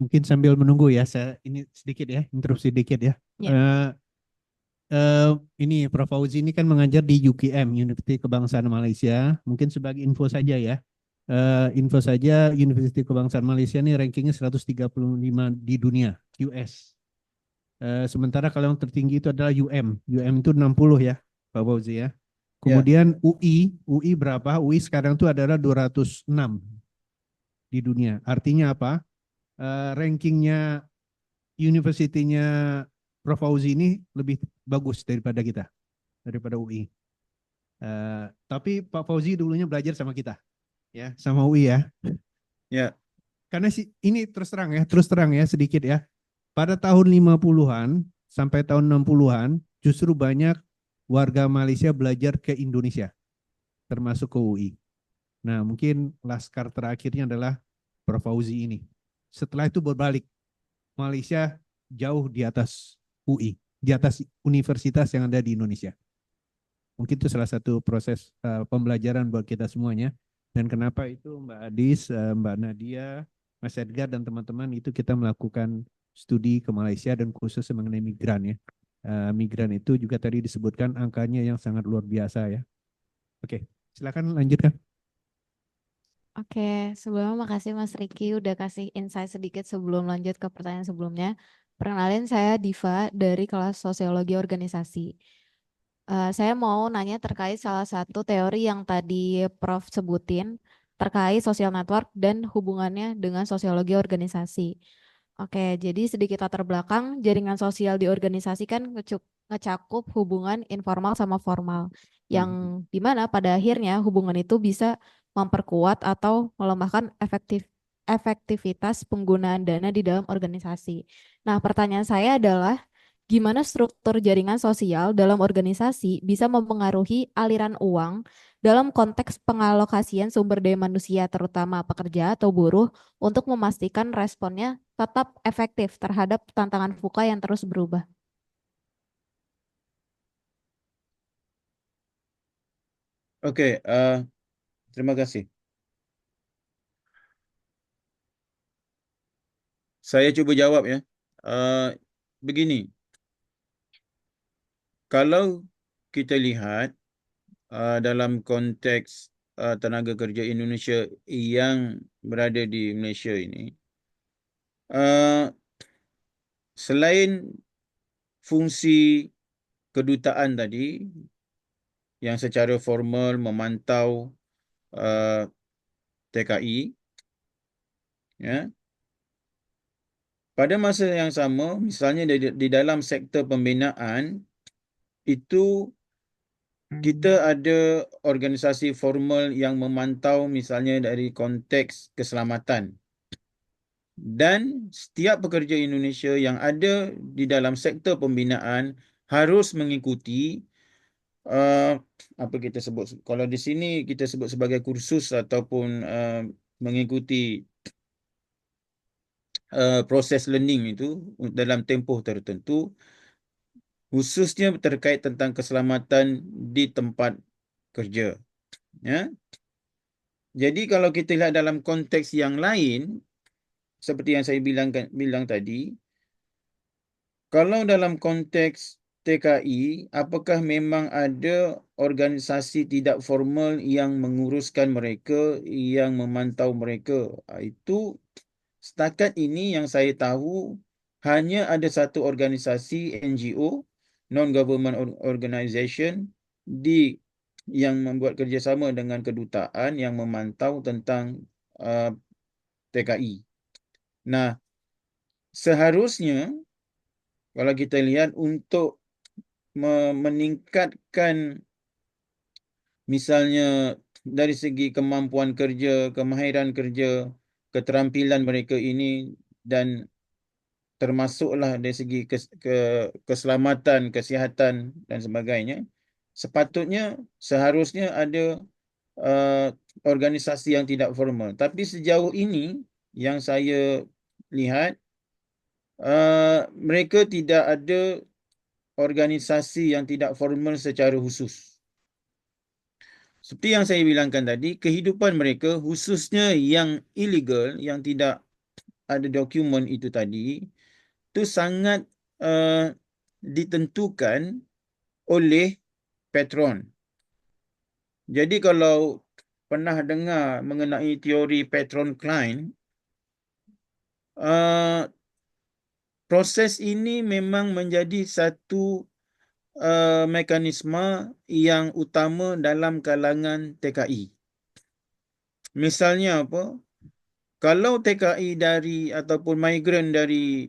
B: Mungkin sambil menunggu ya, saya ini sedikit ya, interupsi sedikit ya.
D: Ya.
B: Ini Prof. Fauzi ini kan mengajar di UKM, Universiti Kebangsaan Malaysia. Mungkin sebagai info saja ya. Info saja, Universiti Kebangsaan Malaysia ini rankingnya 135 di dunia, US. Sementara kalau yang tertinggi itu adalah UM. UM itu 60 ya, Pak Fauzi ya. Kemudian UI berapa? UI sekarang itu adalah 206 di dunia. Artinya apa? Rankingnya universitinya Prof. Fauzi ini lebih bagus daripada kita, daripada UI. Tapi Pak Fauzi dulunya belajar sama kita, ya, sama UI ya.
C: Ya.
B: Karena ini terus terang ya sedikit ya. Pada tahun 50-an sampai tahun 60-an justru banyak warga Malaysia belajar ke Indonesia, termasuk ke UI. Nah, mungkin laskar terakhirnya adalah Prof. Fauzi ini. Setelah itu berbalik, Malaysia jauh di atas UI, di atas universitas yang ada di Indonesia. Mungkin itu salah satu proses pembelajaran buat kita semuanya. Dan kenapa itu Mbak Adis, Mbak Nadia, Mas Edgar, dan teman-teman itu kita melakukan studi ke Malaysia dan khusus mengenai migran ya. Migran itu juga tadi disebutkan angkanya yang sangat luar biasa ya. Oke, silakan lanjutkan.
E: Oke, sebelumnya makasih Mas Riki udah kasih insight sedikit sebelum lanjut ke pertanyaan sebelumnya. Perkenalin saya Diva dari kelas Sosiologi Organisasi. Saya mau nanya terkait salah satu teori yang tadi Prof sebutin
F: terkait social network dan hubungannya dengan sosiologi organisasi. Oke, jadi sedikit latar belakang, jaringan sosial di organisasi kan ngecakup hubungan informal sama formal, yang dimana pada akhirnya hubungan itu bisa memperkuat atau melemahkan efektivitas penggunaan dana di dalam organisasi. Nah, pertanyaan saya adalah, gimana struktur jaringan sosial dalam organisasi bisa mempengaruhi aliran uang dalam konteks pengalokasian sumber daya manusia, terutama pekerja atau buruh, untuk memastikan responnya tetap efektif terhadap tantangan VUCA yang terus berubah?
C: Oke, terima kasih. Saya cuba jawab ya. Begini, kalau kita lihat dalam konteks tenaga kerja Indonesia yang berada di Malaysia ini, selain fungsi kedutaan tadi yang secara formal memantau TKI, ya, pada masa yang sama, misalnya di dalam sektor pembinaan itu kita ada organisasi formal yang memantau misalnya dari konteks keselamatan. Dan setiap pekerja Indonesia yang ada di dalam sektor pembinaan harus mengikuti apa kita sebut, kalau di sini kita sebut sebagai kursus ataupun mengikuti proses learning itu dalam tempoh tertentu, khususnya terkait tentang keselamatan di tempat kerja. Ya. Jadi kalau kita lihat dalam konteks yang lain, seperti yang saya bilang tadi, kalau dalam konteks TKI, apakah memang ada organisasi tidak formal yang menguruskan mereka, yang memantau mereka? Itu setakat ini yang saya tahu hanya ada satu organisasi NGO, non-government organization, yang membuat kerjasama dengan kedutaan yang memantau tentang TKI. Nah, seharusnya kalau kita lihat untuk meningkatkan misalnya dari segi kemampuan kerja, kemahiran kerja, keterampilan mereka ini, dan termasuklah dari segi keselamatan, kesihatan dan sebagainya, seharusnya ada organisasi yang tidak formal. Tapi sejauh ini yang saya lihat, mereka tidak ada organisasi yang tidak formal secara khusus. Seperti yang saya bilangkan tadi, kehidupan mereka khususnya yang illegal, yang tidak ada dokumen itu tadi, itu sangat ditentukan oleh patron. Jadi kalau pernah dengar mengenai teori patron-client, proses ini memang menjadi satu mekanisme yang utama dalam kalangan TKI. Misalnya apa? Kalau TKI ataupun migran dari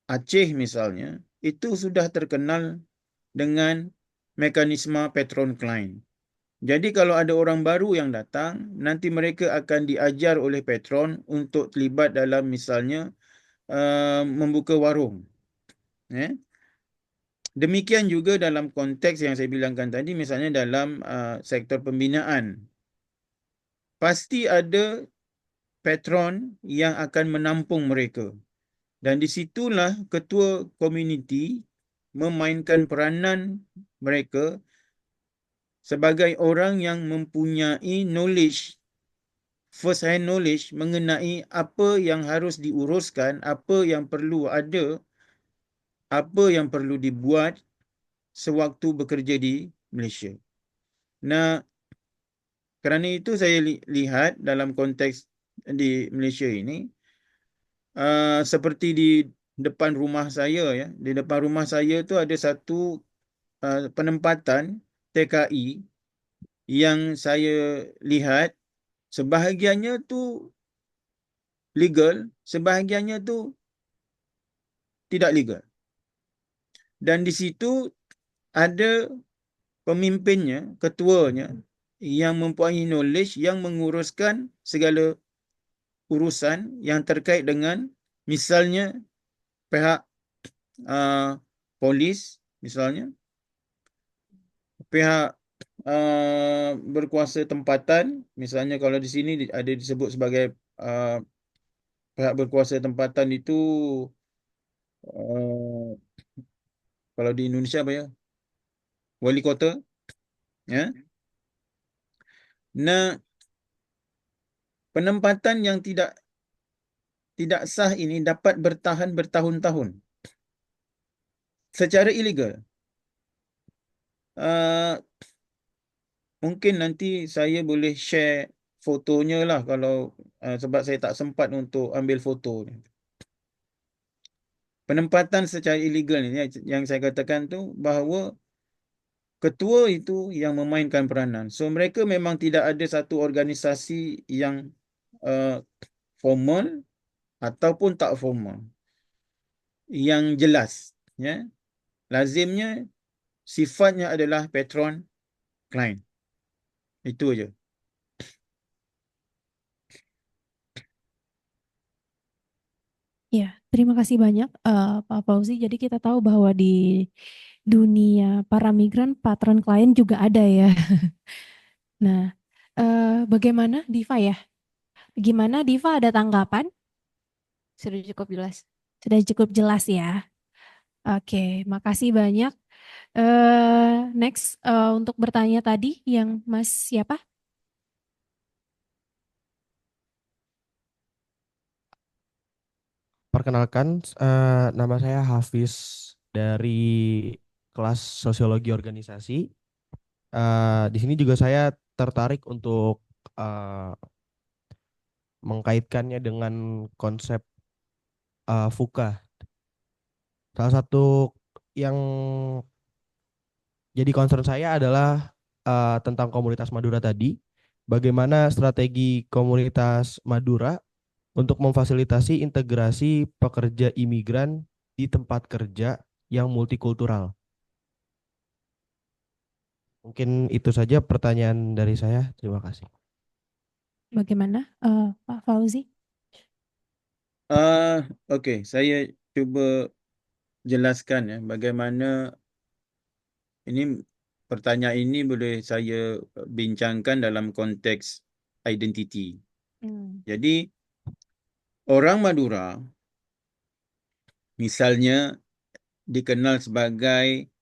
C: Aceh misalnya, itu sudah terkenal dengan mekanisme patron-client. Jadi kalau ada orang baru yang datang, nanti mereka akan diajar oleh patron untuk terlibat dalam misalnya membuka warung. Demikian juga dalam konteks yang saya bilangkan tadi, misalnya dalam sektor pembinaan. Pasti ada patron yang akan menampung mereka. Dan disitulah ketua komuniti memainkan peranan mereka sebagai orang yang mempunyai knowledge, first hand knowledge mengenai apa yang harus diuruskan, apa yang perlu ada, apa yang perlu dibuat sewaktu bekerja di Malaysia. Nah, kerana itu saya lihat dalam konteks di Malaysia ini, seperti di depan rumah saya, ya, di depan rumah saya tu ada satu penempatan TKI yang saya lihat sebahagiannya tu legal, sebahagiannya tu tidak legal. Dan di situ ada pemimpinnya, ketuanya yang mempunyai knowledge yang menguruskan segala urusan yang terkait dengan misalnya pihak polis, misalnya pihak berkuasa tempatan, misalnya kalau di sini ada disebut sebagai pihak berkuasa tempatan itu kalau di Indonesia apa ya? Wali kota, ya. Nah, penempatan yang tidak sah ini dapat bertahan bertahun-tahun secara ilegal. Mungkin nanti saya boleh share fotonya lah kalau sebab saya tak sempat untuk ambil foto. Penempatan secara ilegal ni yang saya katakan tu bahawa ketua itu yang memainkan peranan. So mereka memang tidak ada satu organisasi yang formal ataupun tak formal yang jelas, ya. Lazimnya sifatnya adalah patron client. Itu aja.
D: Ya, terima kasih banyak Pak Fauzi. Jadi kita tahu bahwa di dunia para migran patron klien juga ada ya. Nah, bagaimana Diva ya? Gimana Diva, ada tanggapan?
F: Sudah cukup jelas.
D: Sudah cukup jelas ya. Oke, makasih banyak. Next untuk bertanya tadi yang Mas siapa?
G: Perkenalkan, nama saya Hafiz dari kelas Sosiologi Organisasi. Di sini juga saya tertarik untuk mengkaitkannya dengan konsep VUCA. Salah satu yang jadi concern saya adalah tentang komunitas Madura tadi. Bagaimana strategi komunitas Madura untuk memfasilitasi integrasi pekerja imigran di tempat kerja yang multikultural. Mungkin itu saja pertanyaan dari saya. Terima kasih.
D: Bagaimana Pak Fauzi?
C: Okey, saya cuba jelaskan ya bagaimana ini pertanyaan ini boleh saya bincangkan dalam konteks identiti. Jadi orang Madura misalnya dikenal sebagai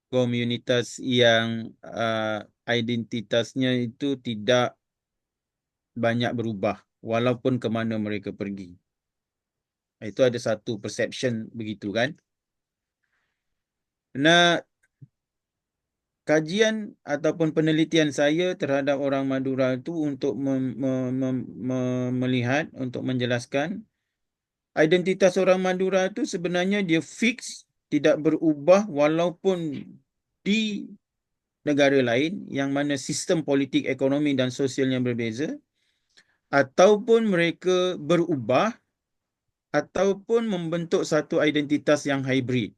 C: komunitas yang identitasnya itu tidak banyak berubah walaupun ke mana mereka pergi. Itu ada satu perception begitu kan. Nah, kajian ataupun penelitian saya terhadap orang Madura itu untuk melihat, untuk menjelaskan identitas orang Madura itu sebenarnya dia fix, tidak berubah walaupun di negara lain yang mana sistem politik, ekonomi dan sosialnya berbeza, ataupun mereka berubah ataupun membentuk satu identitas yang hybrid.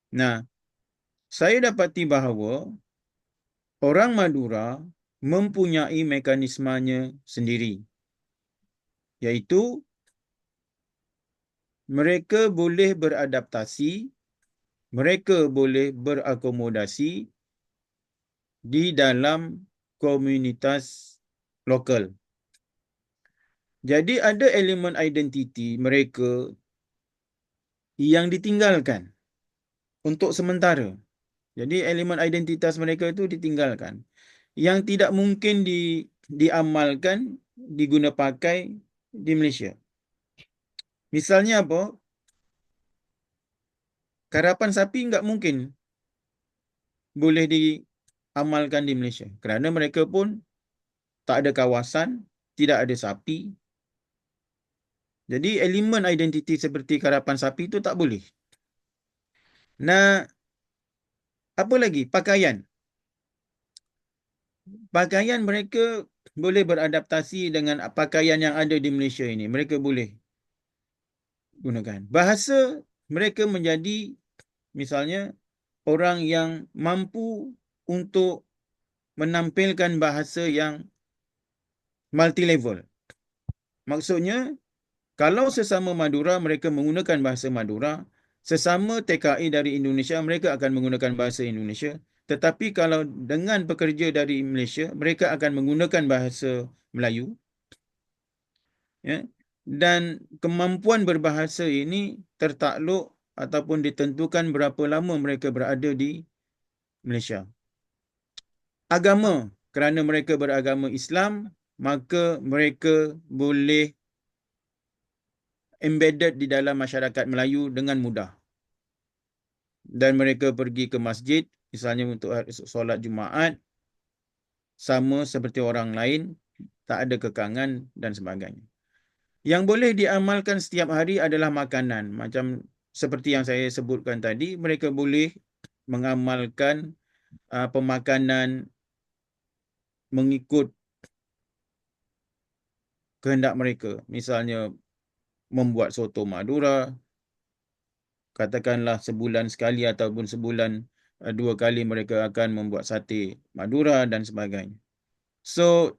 C: Nah, saya dapati bahawa orang Madura mempunyai mekanismenya sendiri, iaitu mereka boleh beradaptasi, mereka boleh berakomodasi di dalam komunitas lokal. Jadi ada elemen identiti mereka yang ditinggalkan untuk sementara. Jadi elemen identitas mereka itu ditinggalkan. Yang tidak mungkin diamalkan, diguna pakai di Malaysia. Misalnya apa? Karapan sapi enggak mungkin boleh diamalkan di Malaysia. Kerana mereka pun tak ada kawasan, tidak ada sapi. Jadi elemen identiti seperti karapan sapi itu tak boleh. Nah, apa lagi? Pakaian. Pakaian mereka boleh beradaptasi dengan pakaian yang ada di Malaysia ini. Mereka boleh gunakan. Bahasa mereka menjadi misalnya orang yang mampu untuk menampilkan bahasa yang multi-level. Maksudnya, kalau sesama Madura mereka menggunakan bahasa Madura, sesama TKI dari Indonesia mereka akan menggunakan bahasa Indonesia. Tetapi kalau dengan pekerja dari Malaysia, mereka akan menggunakan bahasa Melayu. Ya. Dan kemampuan berbahasa ini tertakluk ataupun ditentukan berapa lama mereka berada di Malaysia. Agama, kerana mereka beragama Islam, maka mereka boleh embedded di dalam masyarakat Melayu dengan mudah. Dan mereka pergi ke masjid, misalnya untuk solat Jumaat, sama seperti orang lain, tak ada kekangan dan sebagainya. Yang boleh diamalkan setiap hari adalah makanan. Macam seperti yang saya sebutkan tadi, mereka boleh mengamalkan pemakanan mengikut kehendak mereka. Misalnya membuat soto Madura, katakanlah sebulan sekali ataupun sebulan 2 kali mereka akan membuat sate Madura dan sebagainya. So,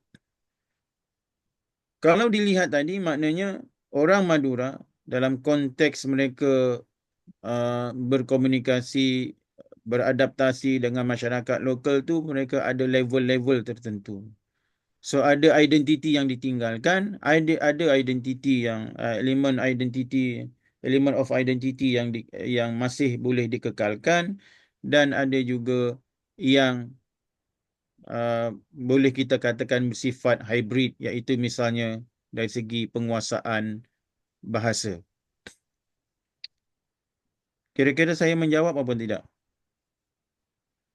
C: kalau dilihat tadi, maknanya orang Madura dalam konteks mereka berkomunikasi, beradaptasi dengan masyarakat lokal tu, mereka ada level-level tertentu. So, ada identiti yang ditinggalkan, ada identiti yang elemen of identity yang masih boleh dikekalkan, dan ada juga yang boleh kita katakan bersifat hybrid, iaitu misalnya dari segi penguasaan bahasa. Kira-kira saya menjawab apa tidak?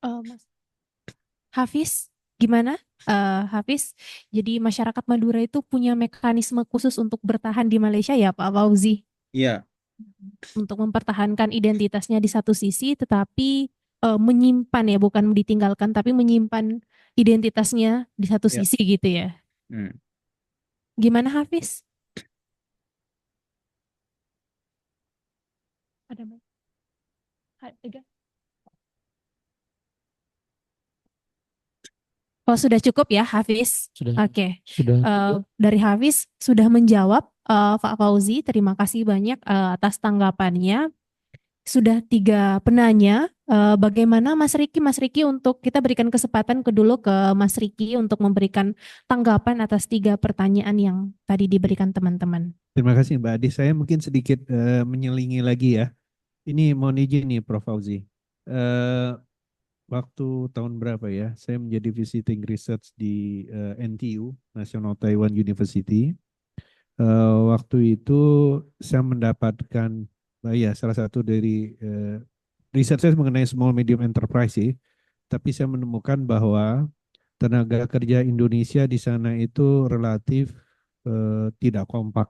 D: Mas Hafiz, gimana? Hafiz, jadi masyarakat Madura itu punya mekanisme khusus untuk bertahan di Malaysia ya Pak Fauzi?
C: Ya,
D: Untuk mempertahankan identitasnya di satu sisi, tetapi menyimpan ya, bukan ditinggalkan, tapi menyimpan identitasnya di satu
C: ya.
D: sisi gitu ya.
C: Hmm.
D: Gimana Hafiz? Ada mic? Ada. Oh, sudah cukup ya, Hafiz?
G: Sudah.
D: Oke.
G: Sudah.
D: Dari Hafiz sudah menjawab, Pak Fauzi. Terima kasih banyak atas tanggapannya. Sudah 3 penanya. Bagaimana Mas Riki? Mas Riki, untuk kita berikan kesempatan dulu ke Mas Riki untuk memberikan tanggapan atas 3 pertanyaan yang tadi diberikan teman-teman.
B: Terima kasih Mbak Adi. Saya mungkin sedikit menyelingi lagi ya. Ini mohon izin nih Prof. Fauzi. Waktu tahun berapa ya? Saya menjadi visiting research di NTU, National Taiwan University. Waktu itu saya mendapatkan, ya salah satu dari research saya mengenai small medium enterprise sih. Tapi saya menemukan bahwa tenaga kerja Indonesia di sana itu relatif tidak kompak.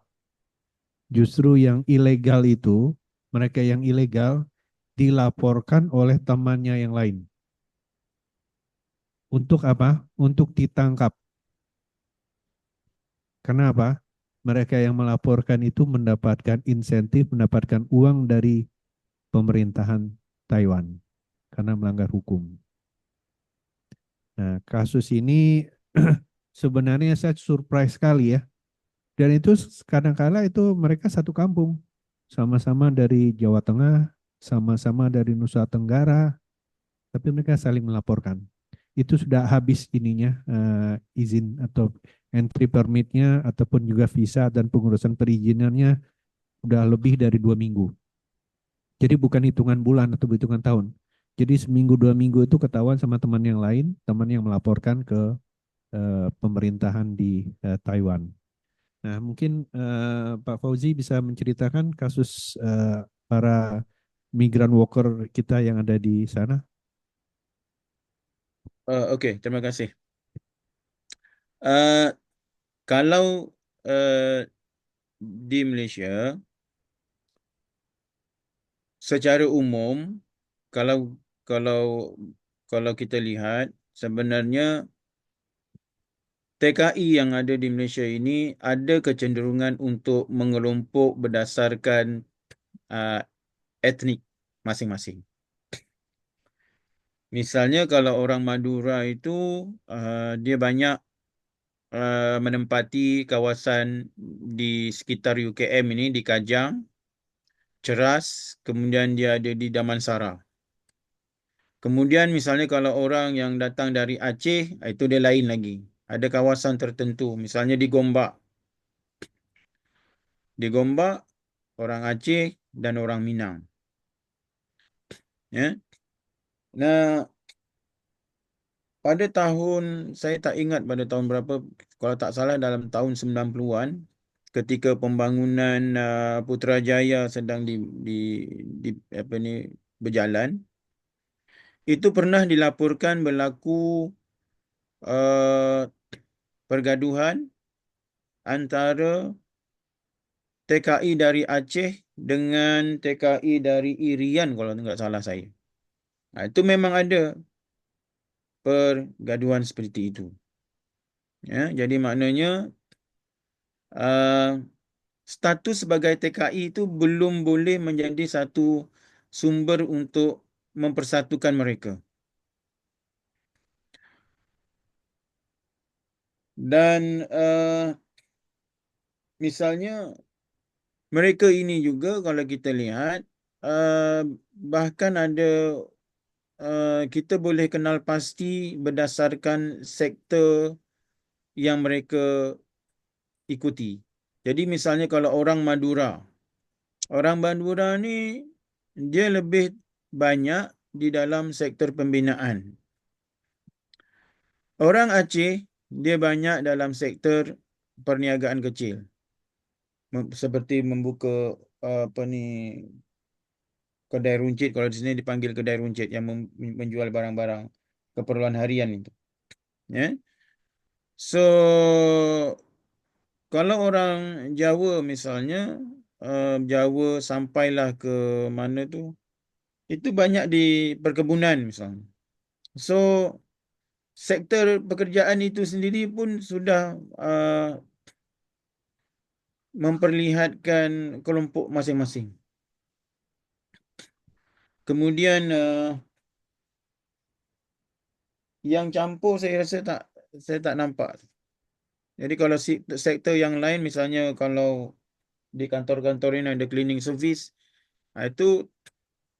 B: Justru yang ilegal itu, mereka yang ilegal dilaporkan oleh temannya yang lain. Untuk apa? Untuk ditangkap. Kenapa? Mereka yang melaporkan itu mendapatkan insentif, mendapatkan uang dari pemerintahan Taiwan karena melanggar hukum. Nah, kasus ini sebenarnya saya surprise sekali ya. Dan itu kadang-kala itu mereka satu kampung. Sama-sama dari Jawa Tengah, sama-sama dari Nusa Tenggara, tapi mereka saling melaporkan. Itu sudah habis ininya izin atau entry permitnya ataupun juga visa dan pengurusan perizinannya udah lebih dari 2 minggu. Jadi bukan hitungan bulan atau hitungan tahun. Jadi seminggu 2 minggu itu ketahuan sama teman yang lain, teman yang melaporkan ke pemerintahan di Taiwan. Nah mungkin Pak Fauzi bisa menceritakan kasus para migran worker kita yang ada di sana.
C: Okey, terima kasih. Kalau di Malaysia, secara umum, kalau kalau kita lihat, sebenarnya TKI yang ada di Malaysia ini ada kecenderungan untuk mengelompok berdasarkan etnik masing-masing. Misalnya kalau orang Madura itu dia banyak menempati kawasan di sekitar UKM ini, di Kajang, Ceras, kemudian dia ada di Damansara. Kemudian misalnya kalau orang yang datang dari Aceh, itu dia lain lagi. Ada kawasan tertentu, misalnya di Gombak. Di Gombak, orang Aceh dan orang Minang. Ya. Nah, pada tahun, saya tak ingat pada tahun berapa, kalau tak salah dalam tahun 90-an, ketika pembangunan Putrajaya sedang berjalan, itu pernah dilaporkan berlaku pergaduhan antara TKI dari Aceh dengan TKI dari Irian kalau tidak salah saya. Itu memang ada pergaduhan seperti itu. Ya, jadi maknanya status sebagai TKI itu belum boleh menjadi satu sumber untuk mempersatukan mereka. Dan misalnya mereka ini juga kalau kita lihat bahkan ada kita boleh kenal pasti berdasarkan sektor yang mereka ikuti. Jadi misalnya kalau orang Madura ni dia lebih banyak di dalam sektor pembinaan. Orang Aceh dia banyak dalam sektor perniagaan kecil. Seperti membuka kedai runcit, kalau di sini dipanggil kedai runcit yang menjual barang-barang keperluan harian itu. Ya. So kalau orang Jawa misalnya Jawa sampailah ke mana tu, itu banyak di perkebunan misalnya. So sektor pekerjaan itu sendiri pun sudah memperlihatkan kelompok masing-masing. Kemudian yang campur saya rasa saya tak nampak. Jadi kalau sektor yang lain, misalnya kalau di kantor-kantor ini ada cleaning service, itu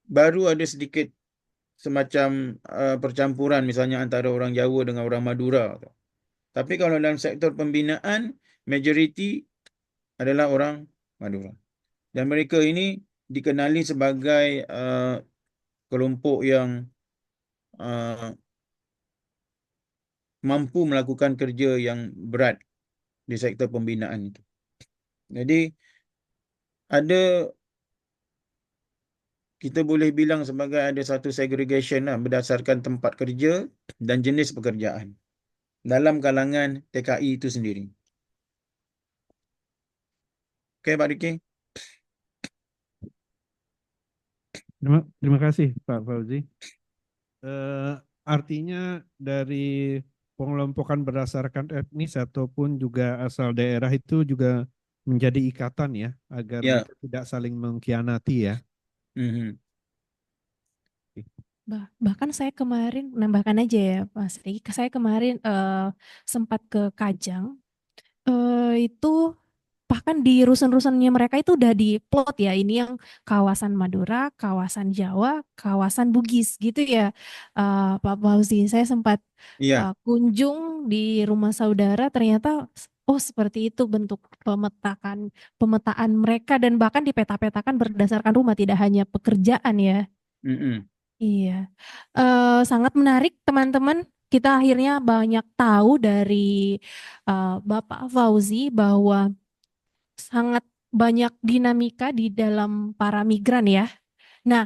C: baru ada sedikit semacam percampuran misalnya antara orang Jawa dengan orang Madura. Tapi kalau dalam sektor pembinaan, majoriti adalah orang Madura. Dan mereka ini dikenali sebagai kelompok yang mampu melakukan kerja yang berat di sektor pembinaan itu. Jadi kita boleh bilang sebagai ada satu segregation berdasarkan tempat kerja dan jenis pekerjaan dalam kalangan TKI itu sendiri. Okey, Pak Diki.
B: Terima kasih Pak Fauzi. Artinya dari pengelompokan berdasarkan etnis ataupun juga asal daerah itu juga menjadi ikatan ya, agar mereka tidak saling mengkhianati ya.
D: Bahkan saya kemarin, nambahkan aja ya Mas Riki, saya kemarin sempat ke Kajang, itu bahkan di rusun-rusunnya mereka itu udah diplot ya, ini yang kawasan Madura, kawasan Jawa, kawasan Bugis gitu ya Pak Fauzi. Saya sempat kunjung di rumah saudara, ternyata oh seperti itu bentuk pemetaan mereka, dan bahkan dipeta-petakan berdasarkan rumah, tidak hanya pekerjaan ya. Iya, sangat menarik teman-teman. Kita akhirnya banyak tahu dari Bapak Fauzi bahwa sangat banyak dinamika di dalam para migran ya. Nah,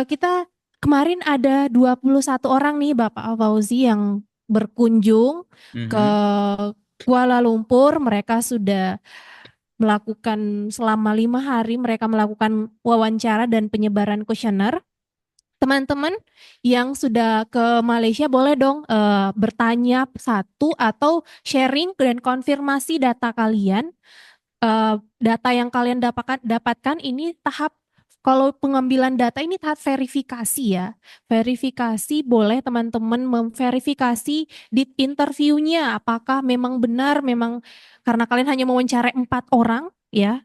D: kita kemarin ada 21 orang nih Bapak Fauzi yang berkunjung ke Kuala Lumpur. Mereka sudah melakukan selama 5 hari, mereka melakukan wawancara dan penyebaran kuesioner. Teman-teman yang sudah ke Malaysia boleh dong bertanya satu atau sharing dan konfirmasi data kalian. Data yang kalian dapatkan ini tahap, kalau pengambilan data ini tahap verifikasi ya. Verifikasi boleh teman-teman memverifikasi di interviewnya apakah memang benar, memang karena kalian hanya mewawancarai 4 orang ya.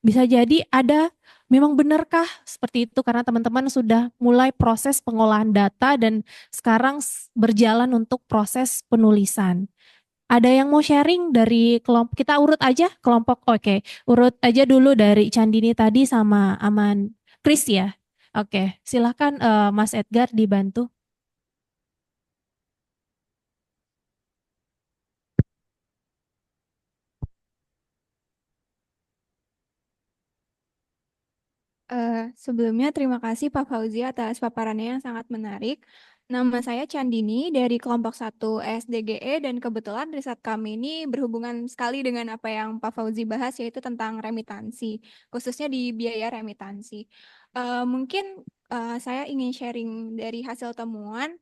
D: Bisa jadi ada memang benarkah seperti itu karena teman-teman sudah mulai proses pengolahan data dan sekarang berjalan untuk proses penulisan. Ada yang mau sharing dari kelompok, kita urut aja kelompok, oke. Urut aja dulu dari Chandini tadi sama Aman Chris ya. Oke, silahkan Mas Edgar dibantu.
H: Sebelumnya terima kasih Pak Fauzi atas paparannya yang sangat menarik. Nama saya Chandini dari kelompok 1 SDGE dan kebetulan riset kami ini berhubungan sekali dengan apa yang Pak Fauzi bahas yaitu tentang remitansi, khususnya di biaya remitansi. Mungkin saya ingin sharing dari hasil temuan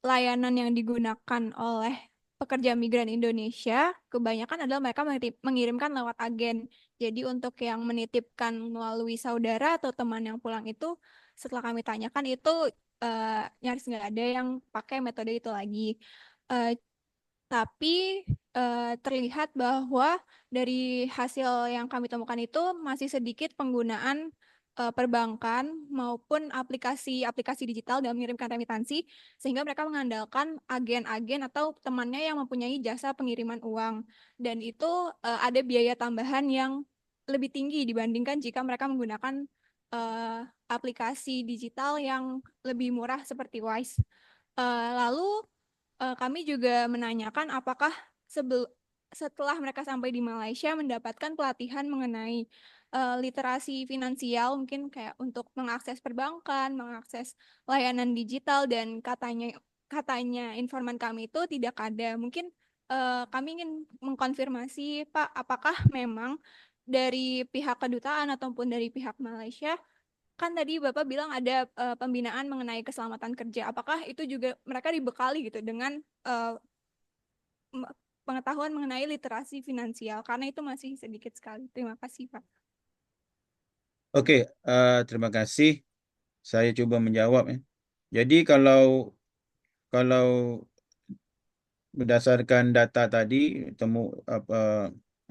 H: layanan yang digunakan oleh pekerja migran Indonesia kebanyakan adalah mereka mengirimkan lewat agen. Jadi untuk yang menitipkan melalui saudara atau teman yang pulang itu, setelah kami tanyakan itu nyaris nggak ada yang pakai metode itu lagi. Eh, tapi terlihat bahwa dari hasil yang kami temukan itu masih sedikit penggunaan perbankan maupun aplikasi-aplikasi digital dalam mengirimkan remitansi, sehingga mereka mengandalkan agen-agen atau temannya yang mempunyai jasa pengiriman uang. Dan itu ada biaya tambahan yang lebih tinggi dibandingkan jika mereka menggunakan aplikasi digital yang lebih murah seperti Wise. Lalu kami juga menanyakan apakah setelah mereka sampai di Malaysia mendapatkan pelatihan mengenai literasi finansial, mungkin kayak untuk mengakses perbankan, mengakses layanan digital, dan katanya informan kami itu tidak ada. Mungkin kami ingin mengkonfirmasi, Pak, apakah memang dari pihak kedutaan ataupun dari pihak Malaysia, kan tadi Bapak bilang ada pembinaan mengenai keselamatan kerja. Apakah itu juga mereka dibekali gitu dengan pengetahuan mengenai literasi finansial? Karena itu masih sedikit sekali. Terima kasih, Pak.
C: Oke, terima kasih. Saya coba menjawab ya. Jadi kalau berdasarkan data tadi,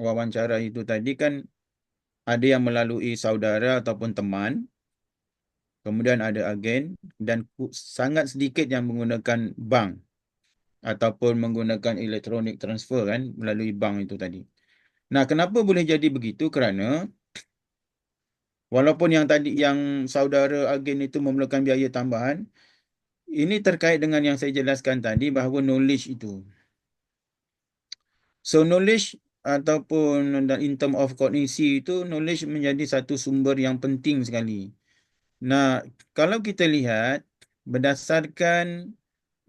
C: wawancara itu tadi kan ada yang melalui saudara ataupun teman, kemudian ada agen, dan sangat sedikit yang menggunakan bank ataupun menggunakan electronic transfer kan melalui bank itu tadi. Nah, kenapa boleh jadi begitu? Kerana walaupun yang saudara agen itu memerlukan biaya tambahan, ini terkait dengan yang saya jelaskan tadi bahawa knowledge itu. So knowledge ataupun in term of kognisi itu, knowledge menjadi satu sumber yang penting sekali. Nah, kalau kita lihat berdasarkan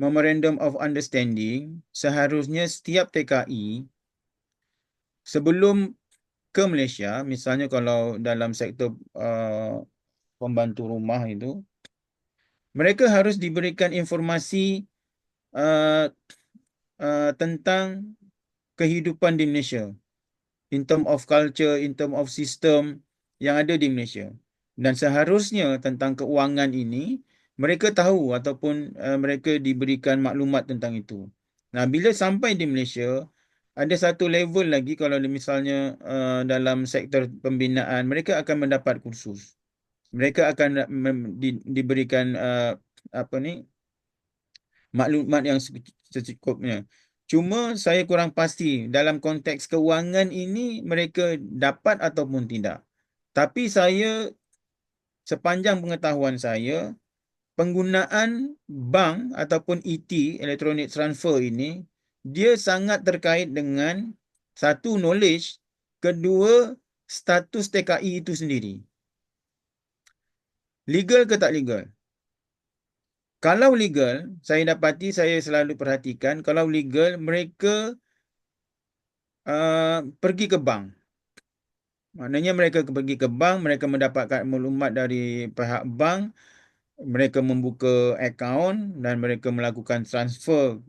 C: Memorandum of Understanding, seharusnya setiap TKI sebelum ke Malaysia, misalnya kalau dalam sektor pembantu rumah itu, mereka harus diberikan informasi tentang kehidupan di Malaysia, in term of culture, in term of system yang ada di Malaysia. Dan seharusnya tentang keuangan ini, mereka tahu ataupun mereka diberikan maklumat tentang itu. Nah, bila sampai di Malaysia, ada satu level lagi kalau misalnya dalam sektor pembinaan, mereka akan mendapat kursus. Mereka akan diberikan maklumat yang secukupnya. Cuma saya kurang pasti dalam konteks keuangan ini mereka dapat ataupun tidak. Tapi sepanjang pengetahuan saya, penggunaan bank ataupun ET, electronic transfer ini, dia sangat terkait dengan satu, knowledge, kedua, status TKI itu sendiri. Legal ke tak legal? Kalau legal, saya selalu perhatikan, kalau legal, mereka pergi ke bank. Maknanya mereka pergi ke bank, mereka mendapatkan maklumat dari pihak bank, mereka membuka akaun dan mereka melakukan transfer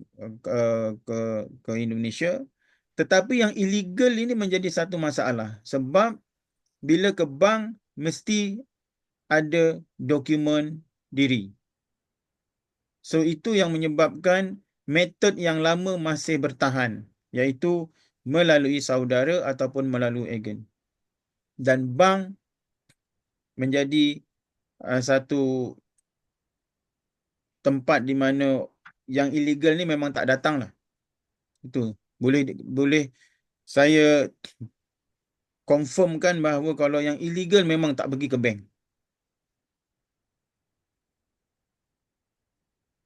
C: ke Indonesia. Tetapi yang illegal ini menjadi satu masalah sebab bila ke bank mesti ada dokumen diri. So itu yang menyebabkan metod yang lama masih bertahan, iaitu melalui saudara ataupun melalui agen. Dan bank menjadi satu tempat di mana yang illegal ni memang tak datang lah. Itu boleh saya confirmkan bahawa kalau yang illegal memang tak pergi ke bank.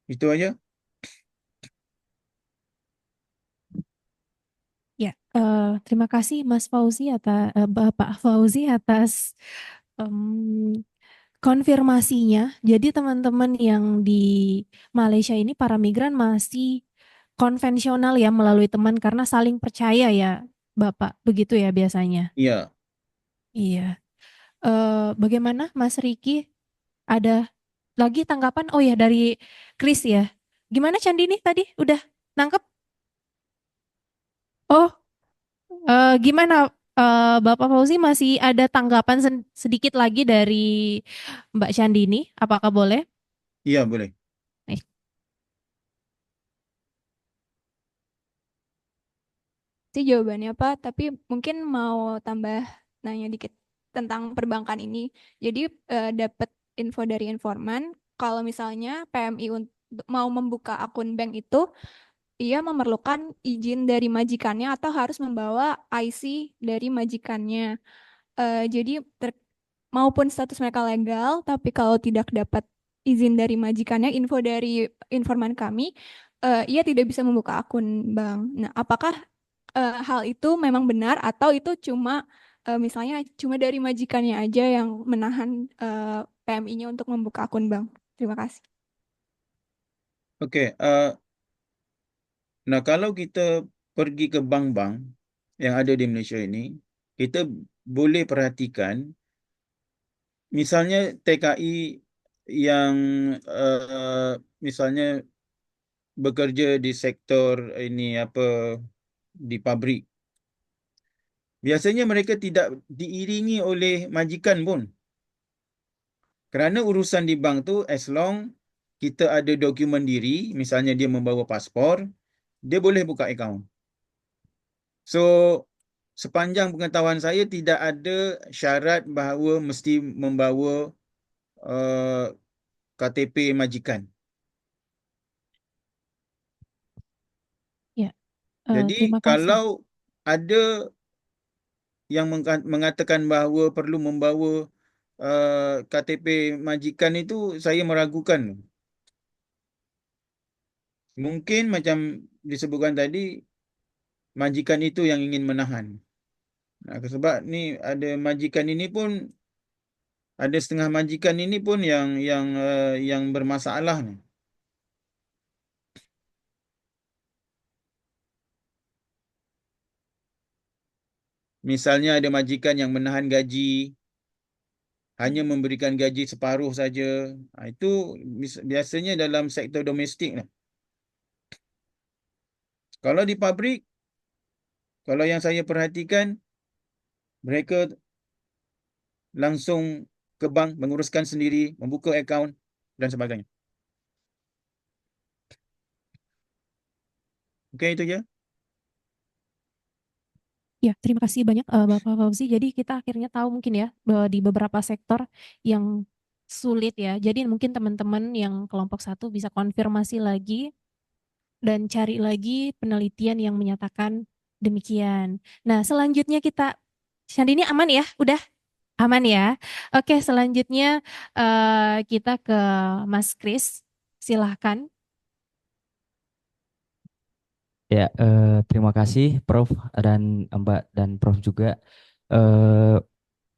C: Itu aja.
D: Ya, terima kasih Mas Fauzi atas Bapak Fauzi atas konfirmasinya. Jadi teman-teman yang di Malaysia ini para migran masih konvensional ya melalui teman karena saling percaya ya Bapak, begitu ya biasanya.
C: Iya.
D: Iya. Bagaimana Mas Riki? Ada lagi tanggapan? Oh ya dari Chris ya. Gimana Candini tadi? Udah nangkep? Oh, gimana Bapak Fauzi masih ada tanggapan sedikit lagi dari Mbak Candini? Apakah boleh?
C: Iya, boleh.
H: Sih jawabannya apa, tapi mungkin mau tambah nanya dikit tentang perbankan ini. Jadi dapat info dari informan kalau misalnya PMI mau membuka akun bank itu ia memerlukan izin dari majikannya atau harus membawa IC dari majikannya. Jadi maupun status mereka legal, tapi kalau tidak dapat izin dari majikannya, info dari informan kami, ia tidak bisa membuka akun bank. Nah, apakah hal itu memang benar atau itu cuma misalnya cuma dari majikannya aja yang menahan PMI-nya untuk membuka akun bank? Terima kasih.
C: Okey, nah kalau kita pergi ke bank-bank yang ada di Malaysia ini, kita boleh perhatikan misalnya TKI yang misalnya bekerja di sektor ini di pabrik. Biasanya mereka tidak diiringi oleh majikan pun. Kerana urusan di bank tu as long kita ada dokumen diri, misalnya dia membawa paspor, dia boleh buka akaun. So sepanjang pengetahuan saya tidak ada syarat bahawa mesti membawa KTP majikan.
D: Ya,
C: Jadi
D: terima kasih.
C: kalau ada yang mengatakan bahawa perlu membawa KTP majikan itu, saya meragukan. Mungkin macam disebutkan tadi, majikan itu yang ingin menahan. Nah, sebab ni ada majikan ini pun, ada setengah majikan ini pun yang bermasalah ni. Misalnya ada majikan yang menahan gaji, hanya memberikan gaji separuh saja. Itu biasanya dalam sektor domestik lah. Kalau di pabrik, kalau yang saya perhatikan, mereka langsung ke bank, menguruskan sendiri, membuka akaun dan sebagainya. Okey, itu je.
D: Ya, terima kasih banyak Bapak Fauzi. Jadi kita akhirnya tahu mungkin ya bahwa di beberapa sektor yang sulit ya. Jadi mungkin teman-teman yang kelompok 1 bisa konfirmasi lagi dan cari lagi penelitian yang menyatakan demikian. Nah, selanjutnya kita Syandini aman ya? Udah aman ya? Oke, selanjutnya kita ke Mas Kris. Silahkan.
I: Ya, terima kasih Prof dan Mbak dan Prof juga.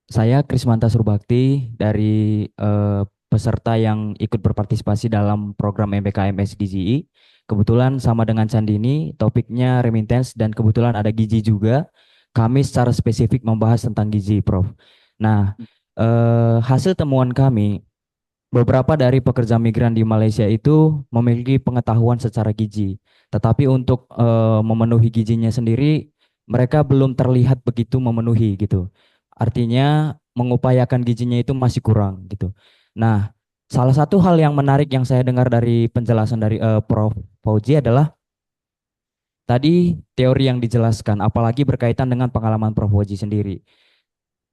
I: Saya Krismanta Surbakti dari peserta yang ikut berpartisipasi dalam program MBKM SDGI. Kebetulan sama dengan Candini, topiknya remittance dan kebetulan ada gizi juga. Kami secara spesifik membahas tentang gizi, Prof. Nah, hasil temuan kami beberapa dari pekerja migran di Malaysia itu memiliki pengetahuan secara gizi, tetapi untuk memenuhi gizinya sendiri mereka belum terlihat begitu memenuhi gitu. Artinya mengupayakan gizinya itu masih kurang gitu. Nah, salah satu hal yang menarik yang saya dengar dari penjelasan dari Prof. Fauzi adalah tadi teori yang dijelaskan, apalagi berkaitan dengan pengalaman Prof. Fauzi sendiri.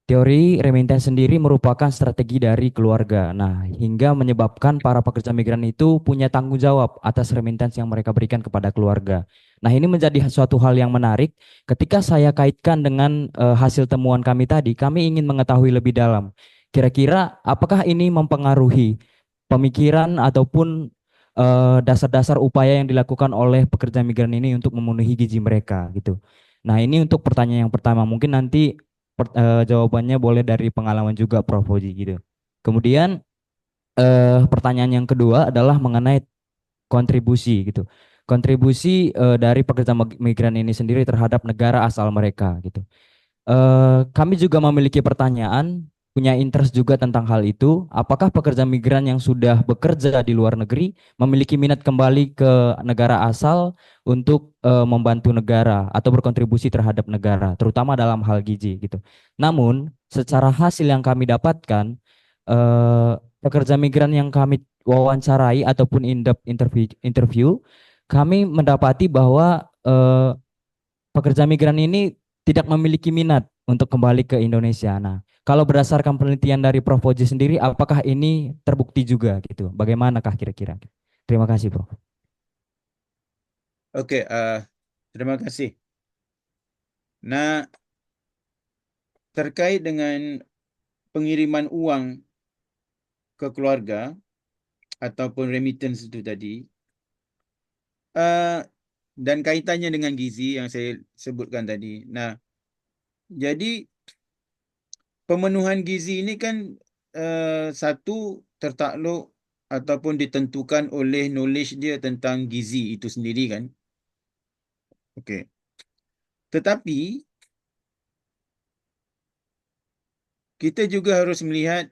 I: Teori remittance sendiri merupakan strategi dari keluarga. Nah, hingga menyebabkan para pekerja migran itu punya tanggung jawab atas remittance yang mereka berikan kepada keluarga. Nah, ini menjadi suatu hal yang menarik. Ketika saya kaitkan dengan hasil temuan kami tadi, kami ingin mengetahui lebih dalam. Kira-kira apakah ini mempengaruhi pemikiran ataupun dasar-dasar upaya yang dilakukan oleh pekerja migran ini untuk memenuhi gizi mereka gitu. Nah, ini untuk pertanyaan yang pertama. Mungkin nanti jawabannya boleh dari pengalaman juga Prof. Hoji gitu. Kemudian pertanyaan yang kedua adalah mengenai kontribusi gitu. Kontribusi dari pekerja migran ini sendiri terhadap negara asal mereka gitu. Kami juga memiliki pertanyaan, punya interest juga tentang hal itu. Apakah pekerja migran yang sudah bekerja di luar negeri memiliki minat kembali ke negara asal untuk membantu negara atau berkontribusi terhadap negara, terutama dalam hal gizi gitu. Namun, secara hasil yang kami dapatkan, pekerja migran yang kami wawancarai ataupun in-depth interview, kami mendapati bahwa pekerja migran ini tidak memiliki minat untuk kembali ke Indonesia. Nah, kalau berdasarkan penelitian dari Prof. Fauzi sendiri, apakah ini terbukti juga gitu? Bagaimanakah kira-kira? Terima kasih, Prof.
C: Oke, terima kasih. Nah, terkait dengan pengiriman uang ke keluarga ataupun remittance itu tadi, dan kaitannya dengan gizi yang saya sebutkan tadi. Nah, jadi pemenuhan gizi ini kan satu tertakluk ataupun ditentukan oleh knowledge dia tentang gizi itu sendiri kan. Okey. Tetapi kita juga harus melihat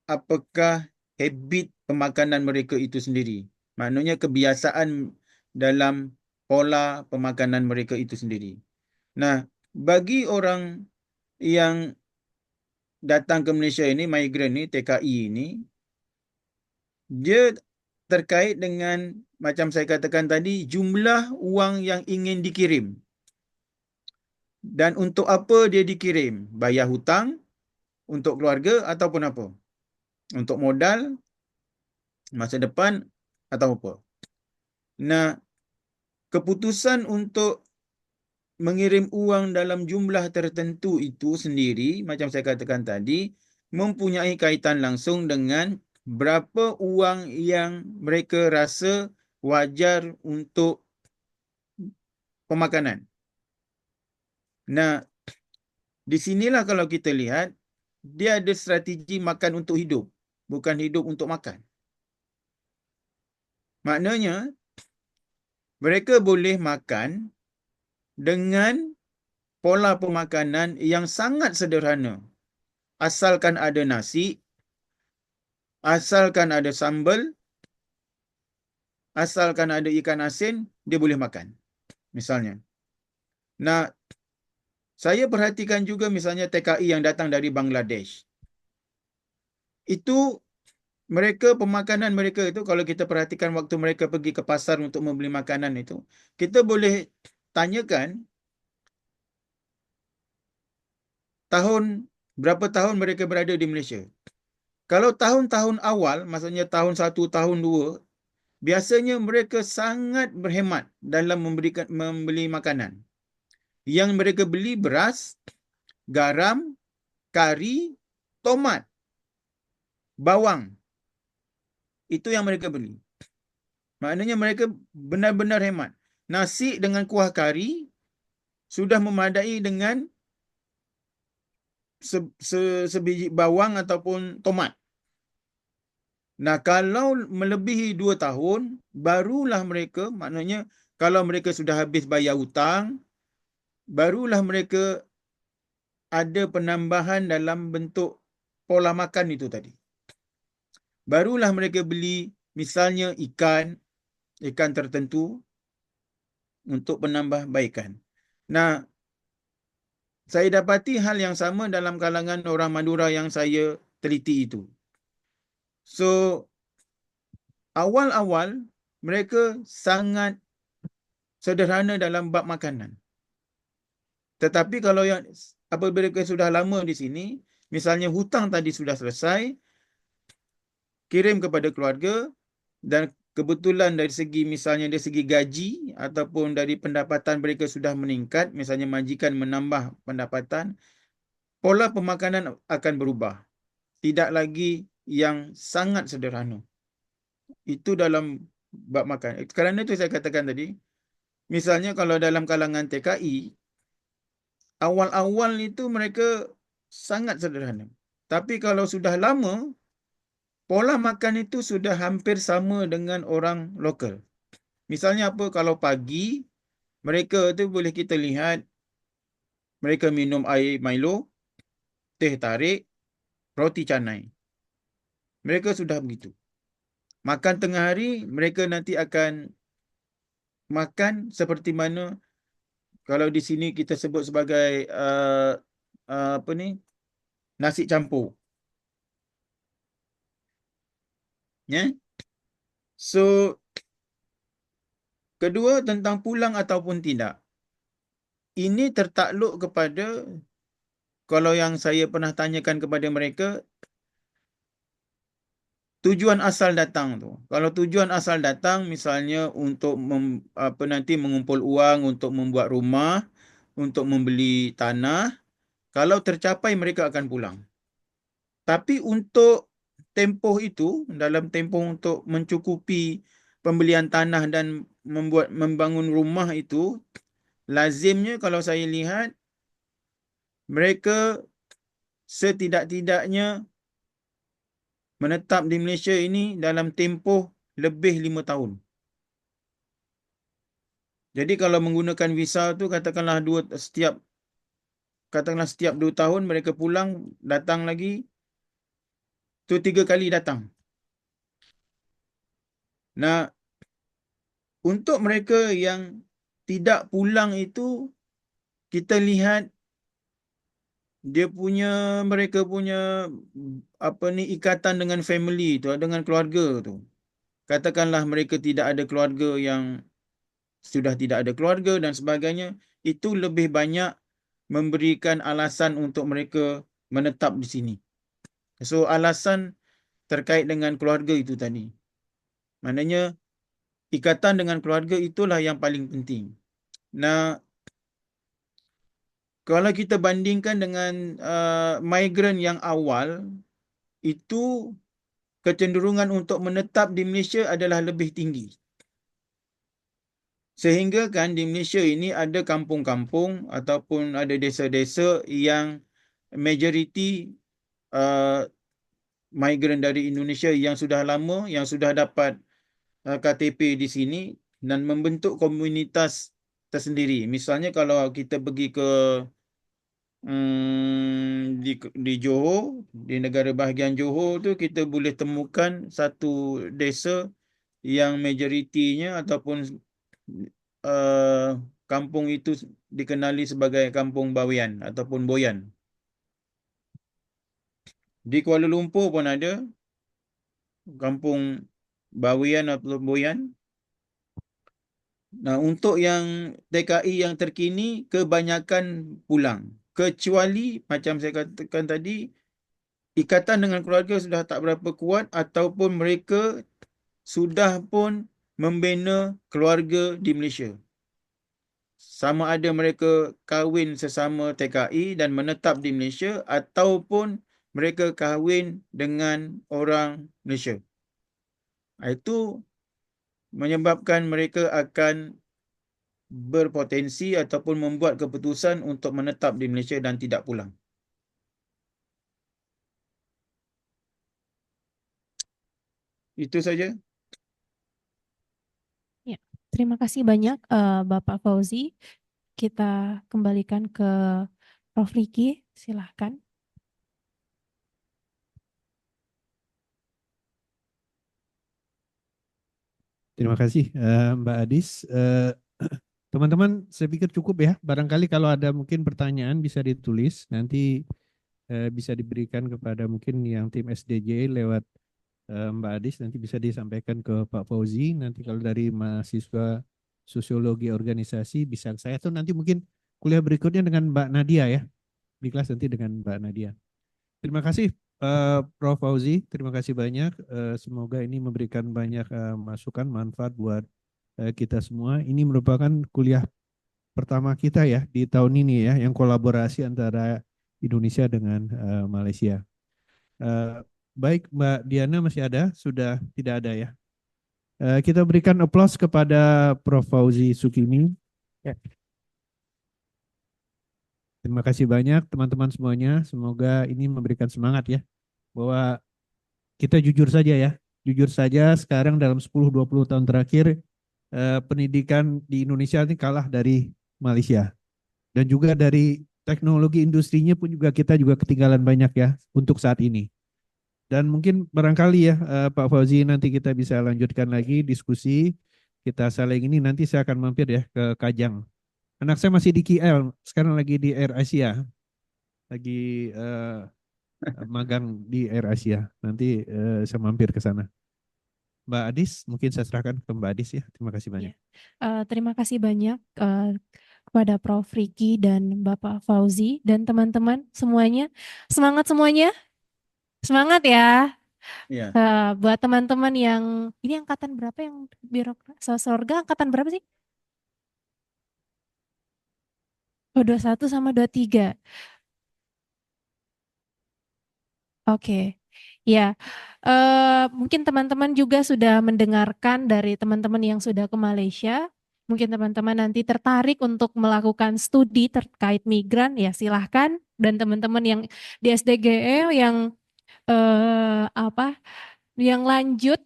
C: apakah habit pemakanan mereka itu sendiri. Maknanya kebiasaan dalam pola pemakanan mereka itu sendiri. Nah, bagi orang yang datang ke Malaysia ini, migran ni, TKI ini, dia terkait dengan, macam saya katakan tadi, jumlah wang yang ingin dikirim. Dan untuk apa dia dikirim? Bayar hutang untuk keluarga ataupun apa? Untuk modal, masa depan atau apa? Nah, keputusan untuk mengirim uang dalam jumlah tertentu itu sendiri, macam saya katakan tadi, mempunyai kaitan langsung dengan berapa uang yang mereka rasa wajar untuk pemakanan. Nah, di sinilah kalau kita lihat, dia ada strategi makan untuk hidup, bukan hidup untuk makan. Maknanya, mereka boleh makan dengan pola pemakanan yang sangat sederhana. Asalkan ada nasi, asalkan ada sambal, asalkan ada ikan asin, dia boleh makan. Misalnya. Nah, saya perhatikan juga misalnya TKI yang datang dari Bangladesh. Itu mereka, pemakanan mereka itu, kalau kita perhatikan waktu mereka pergi ke pasar untuk membeli makanan itu, kita boleh tanyakan berapa tahun mereka berada di Malaysia. Kalau tahun-tahun awal, maksudnya tahun 1, tahun 2, biasanya mereka sangat berhemat dalam membeli makanan. Yang mereka beli beras, garam, kari, tomat, bawang. Itu yang mereka beli. Maknanya mereka benar-benar hemat. Nasi dengan kuah kari sudah memadai dengan sebiji bawang ataupun tomat. Nah, kalau melebihi 2 tahun, barulah mereka, maknanya kalau mereka sudah habis bayar hutang, barulah mereka ada penambahan dalam bentuk pola makan itu tadi. barulah mereka beli misalnya ikan tertentu untuk penambahbaikan. Nah, saya dapati hal yang sama dalam kalangan orang Madura yang saya teliti itu. So, awal-awal mereka sangat sederhana dalam bab makanan. Tetapi kalau yang apabila mereka sudah lama di sini, misalnya hutang tadi sudah selesai, kirim kepada keluarga, dan kebetulan dari segi misalnya dari segi gaji ataupun dari pendapatan mereka sudah meningkat, misalnya majikan menambah pendapatan, pola pemakanan akan berubah. Tidak lagi yang sangat sederhana. Itu dalam bab makan. Kerana itu saya katakan tadi, misalnya kalau dalam kalangan TKI, awal-awal itu mereka sangat sederhana. Tapi kalau sudah lama, pola makan itu sudah hampir sama dengan orang lokal. Misalnya apa, kalau pagi, mereka tu boleh kita lihat, mereka minum air Milo, teh tarik, roti canai. Mereka sudah begitu. Makan tengah hari, mereka nanti akan makan seperti mana kalau di sini kita sebut sebagai apa ni, nasi campur. Ya. So, kedua tentang pulang ataupun tidak. Ini tertakluk kepada, kalau yang saya pernah tanyakan kepada mereka, tujuan asal datang tu. Kalau tujuan asal datang misalnya untuk mengumpul uang untuk membuat rumah, untuk membeli tanah, kalau tercapai mereka akan pulang. Tapi untuk tempoh itu, dalam tempoh untuk mencukupi pembelian tanah dan membangun rumah itu, lazimnya kalau saya lihat, mereka setidak-tidaknya menetap di Malaysia ini dalam tempoh lebih 5 tahun. Jadi kalau menggunakan visa tu katakanlah setiap 2 tahun mereka pulang, datang lagi, tu 3 kali datang. Nah, untuk mereka yang tidak pulang itu, kita lihat mereka punya ikatan dengan family tu, dengan keluarga tu. Katakanlah mereka tidak ada keluarga, yang sudah tidak ada keluarga dan sebagainya, itu lebih banyak memberikan alasan untuk mereka menetap di sini. So, alasan terkait dengan keluarga itu tadi. Maknanya, ikatan dengan keluarga itulah yang paling penting. Nah, kalau kita bandingkan dengan migran yang awal, itu kecenderungan untuk menetap di Malaysia adalah lebih tinggi. Sehingga kan di Malaysia ini ada kampung-kampung ataupun ada desa-desa yang majoriti migran dari Indonesia yang sudah lama, yang sudah dapat KTP di sini dan membentuk komunitas tersendiri. Misalnya kalau kita pergi ke di Johor, di negara bahagian Johor tu, kita boleh temukan satu desa yang majoritinya ataupun kampung itu dikenali sebagai kampung Bawian ataupun Boyan. Di Kuala Lumpur pun ada kampung Bawian atau Boyan. Nah, untuk yang TKI yang terkini, kebanyakan pulang. Kecuali, macam saya katakan tadi, ikatan dengan keluarga sudah tak berapa kuat ataupun mereka sudah pun membina keluarga di Malaysia. Sama ada mereka kahwin sesama TKI dan menetap di Malaysia ataupun mereka kahwin dengan orang Malaysia. Itu menyebabkan mereka akan berpotensi ataupun membuat keputusan untuk menetap di Malaysia dan tidak pulang. Itu saja.
D: Ya, terima kasih banyak Bapak Fauzi. Kita kembalikan ke Prof. Riki, silahkan.
B: Terima kasih Mbak Adis. Teman-teman, saya pikir cukup ya. Barangkali kalau ada mungkin pertanyaan bisa ditulis, nanti bisa diberikan kepada mungkin yang tim SDJ lewat Mbak Adis, nanti bisa disampaikan ke Pak Fauzi. Nanti kalau dari mahasiswa sosiologi organisasi bisa saya tuh nanti mungkin kuliah berikutnya dengan Mbak Nadia ya. Di kelas nanti dengan Mbak Nadia. Terima kasih Prof. Fauzi, terima kasih banyak. Semoga ini memberikan banyak masukan, manfaat buat kita semua. Ini merupakan kuliah pertama kita ya di tahun ini ya, yang kolaborasi antara Indonesia dengan Malaysia. Baik, Mbak Diana masih ada? Sudah tidak ada ya? Kita berikan aplaus kepada Prof. Fauzi Sukini. Ya. Terima kasih banyak teman-teman semuanya. Semoga ini memberikan semangat ya. Bahwa kita jujur saja ya. Jujur saja sekarang dalam 10-20 tahun terakhir pendidikan di Indonesia ini kalah dari Malaysia. Dan juga dari teknologi industrinya pun juga kita juga ketinggalan banyak ya untuk saat ini. Dan mungkin barangkali ya Pak Fauzi nanti kita bisa lanjutkan lagi diskusi. Kita saling ini nanti saya akan mampir ya ke Kajang. Anak saya masih di KL, sekarang lagi di Air Asia. Lagi magang di Air Asia. Nanti saya mampir ke sana. Mbak Adis, mungkin saya serahkan ke Mbak Adis ya. Terima kasih banyak.
D: Terima kasih banyak kepada Prof. Riki dan Bapak Fauzi dan teman-teman semuanya. Semangat semuanya. Semangat ya.
C: Iya.
D: Buat teman-teman yang ini angkatan berapa yang birokrat Sorga angkatan berapa sih? Oh, 21 sama 23. Oke. Ya. Mungkin teman-teman juga sudah mendengarkan dari teman-teman yang sudah ke Malaysia. Mungkin teman-teman nanti tertarik untuk melakukan studi terkait migran, ya silahkan. Dan teman-teman yang di SDGE yang yang lanjut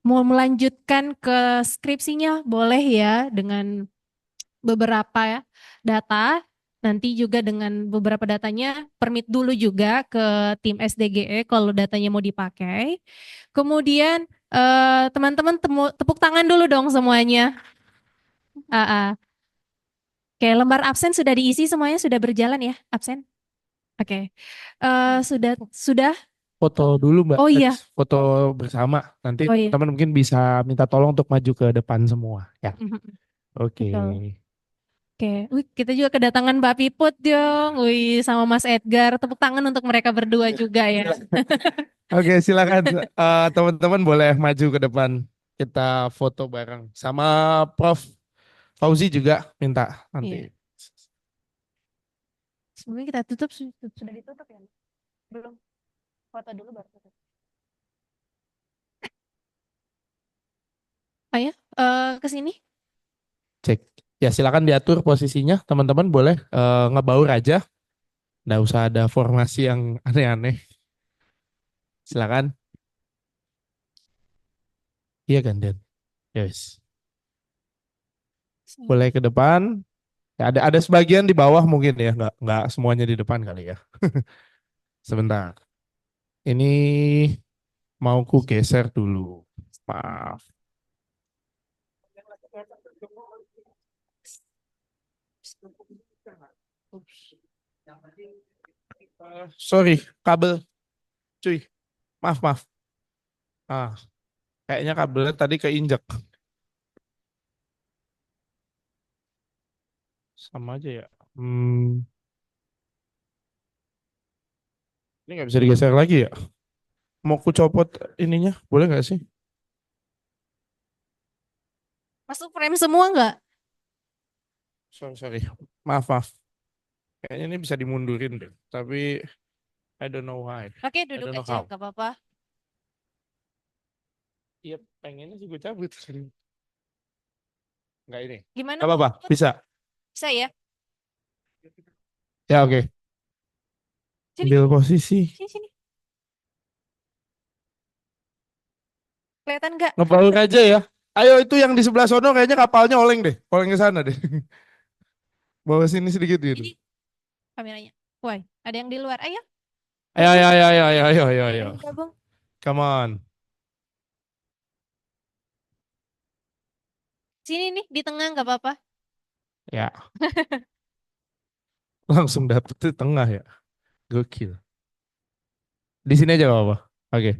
D: mau melanjutkan ke skripsinya boleh ya dengan beberapa ya data. Nanti juga dengan beberapa datanya permit dulu juga ke tim SDGE kalau datanya mau dipakai. Kemudian teman-teman tepuk tangan dulu dong semuanya. Oke, lembar absen sudah diisi semuanya, sudah berjalan ya absen? Oke. Sudah?
J: Foto dulu Mbak,
D: Oh iya.
J: foto bersama. Nanti
D: Oh iya.
J: teman mungkin bisa minta tolong untuk maju ke depan semua ya. Oke.
D: Betul. Oke, kita juga kedatangan Mbak Piput dong, sama Mas Edgar. Tepuk tangan untuk mereka berdua juga ya.
J: Oke, silakan teman-teman boleh maju ke depan. Kita foto bareng. Sama Prof. Fauzi juga minta nanti.
D: Iya. Sebelumnya kita tutup, sudah ditutup ya? Belum. Foto dulu baru tutup. Ayo, ke sini.
J: Cek. Ya silakan diatur posisinya. Teman-teman boleh ngebaur aja. Nggak usah ada formasi yang aneh-aneh. Silakan. Iya kan, Den? Yes. Boleh ke depan. Ya, ada sebagian di bawah mungkin ya, nggak semuanya di depan kali ya. Sebentar. Ini mau ku geser dulu. Maaf. Sorry, kabel. Cuy. Maaf. Kayaknya kabelnya tadi keinjak. Sama aja ya. Ini nggak bisa digeser lagi ya? Mau ku copot ininya, boleh nggak sih?
D: Masuk frame semua nggak?
J: Sorry. Maaf. Kayaknya ini bisa dimundurin deh. Tapi I don't know why.
D: Oke, duduk aja, nggak apa-apa.
J: Iya, pengennya sih gue cabut. Nggak ini.
D: Gimana?
J: Nggak apa-apa, bisa.
D: Bisa ya?
J: Ya oke. Ambil posisi.
D: Sini. Kelihatan nggak?
J: Ngebaur aja ya. Ayo itu yang di sebelah sono kayaknya kapalnya oleng deh. Oleng ke sana deh. Bawa sini sedikit gitu.
D: Ini kameranya. Woi, ada yang di luar. Ayo.
J: Ayo.
D: Gabung.
J: Come on.
K: Sini nih di tengah nggak apa-apa.
J: Ya, langsung dapet di tengah ya. Gokil. Di sini aja gak apa-apa. Oke.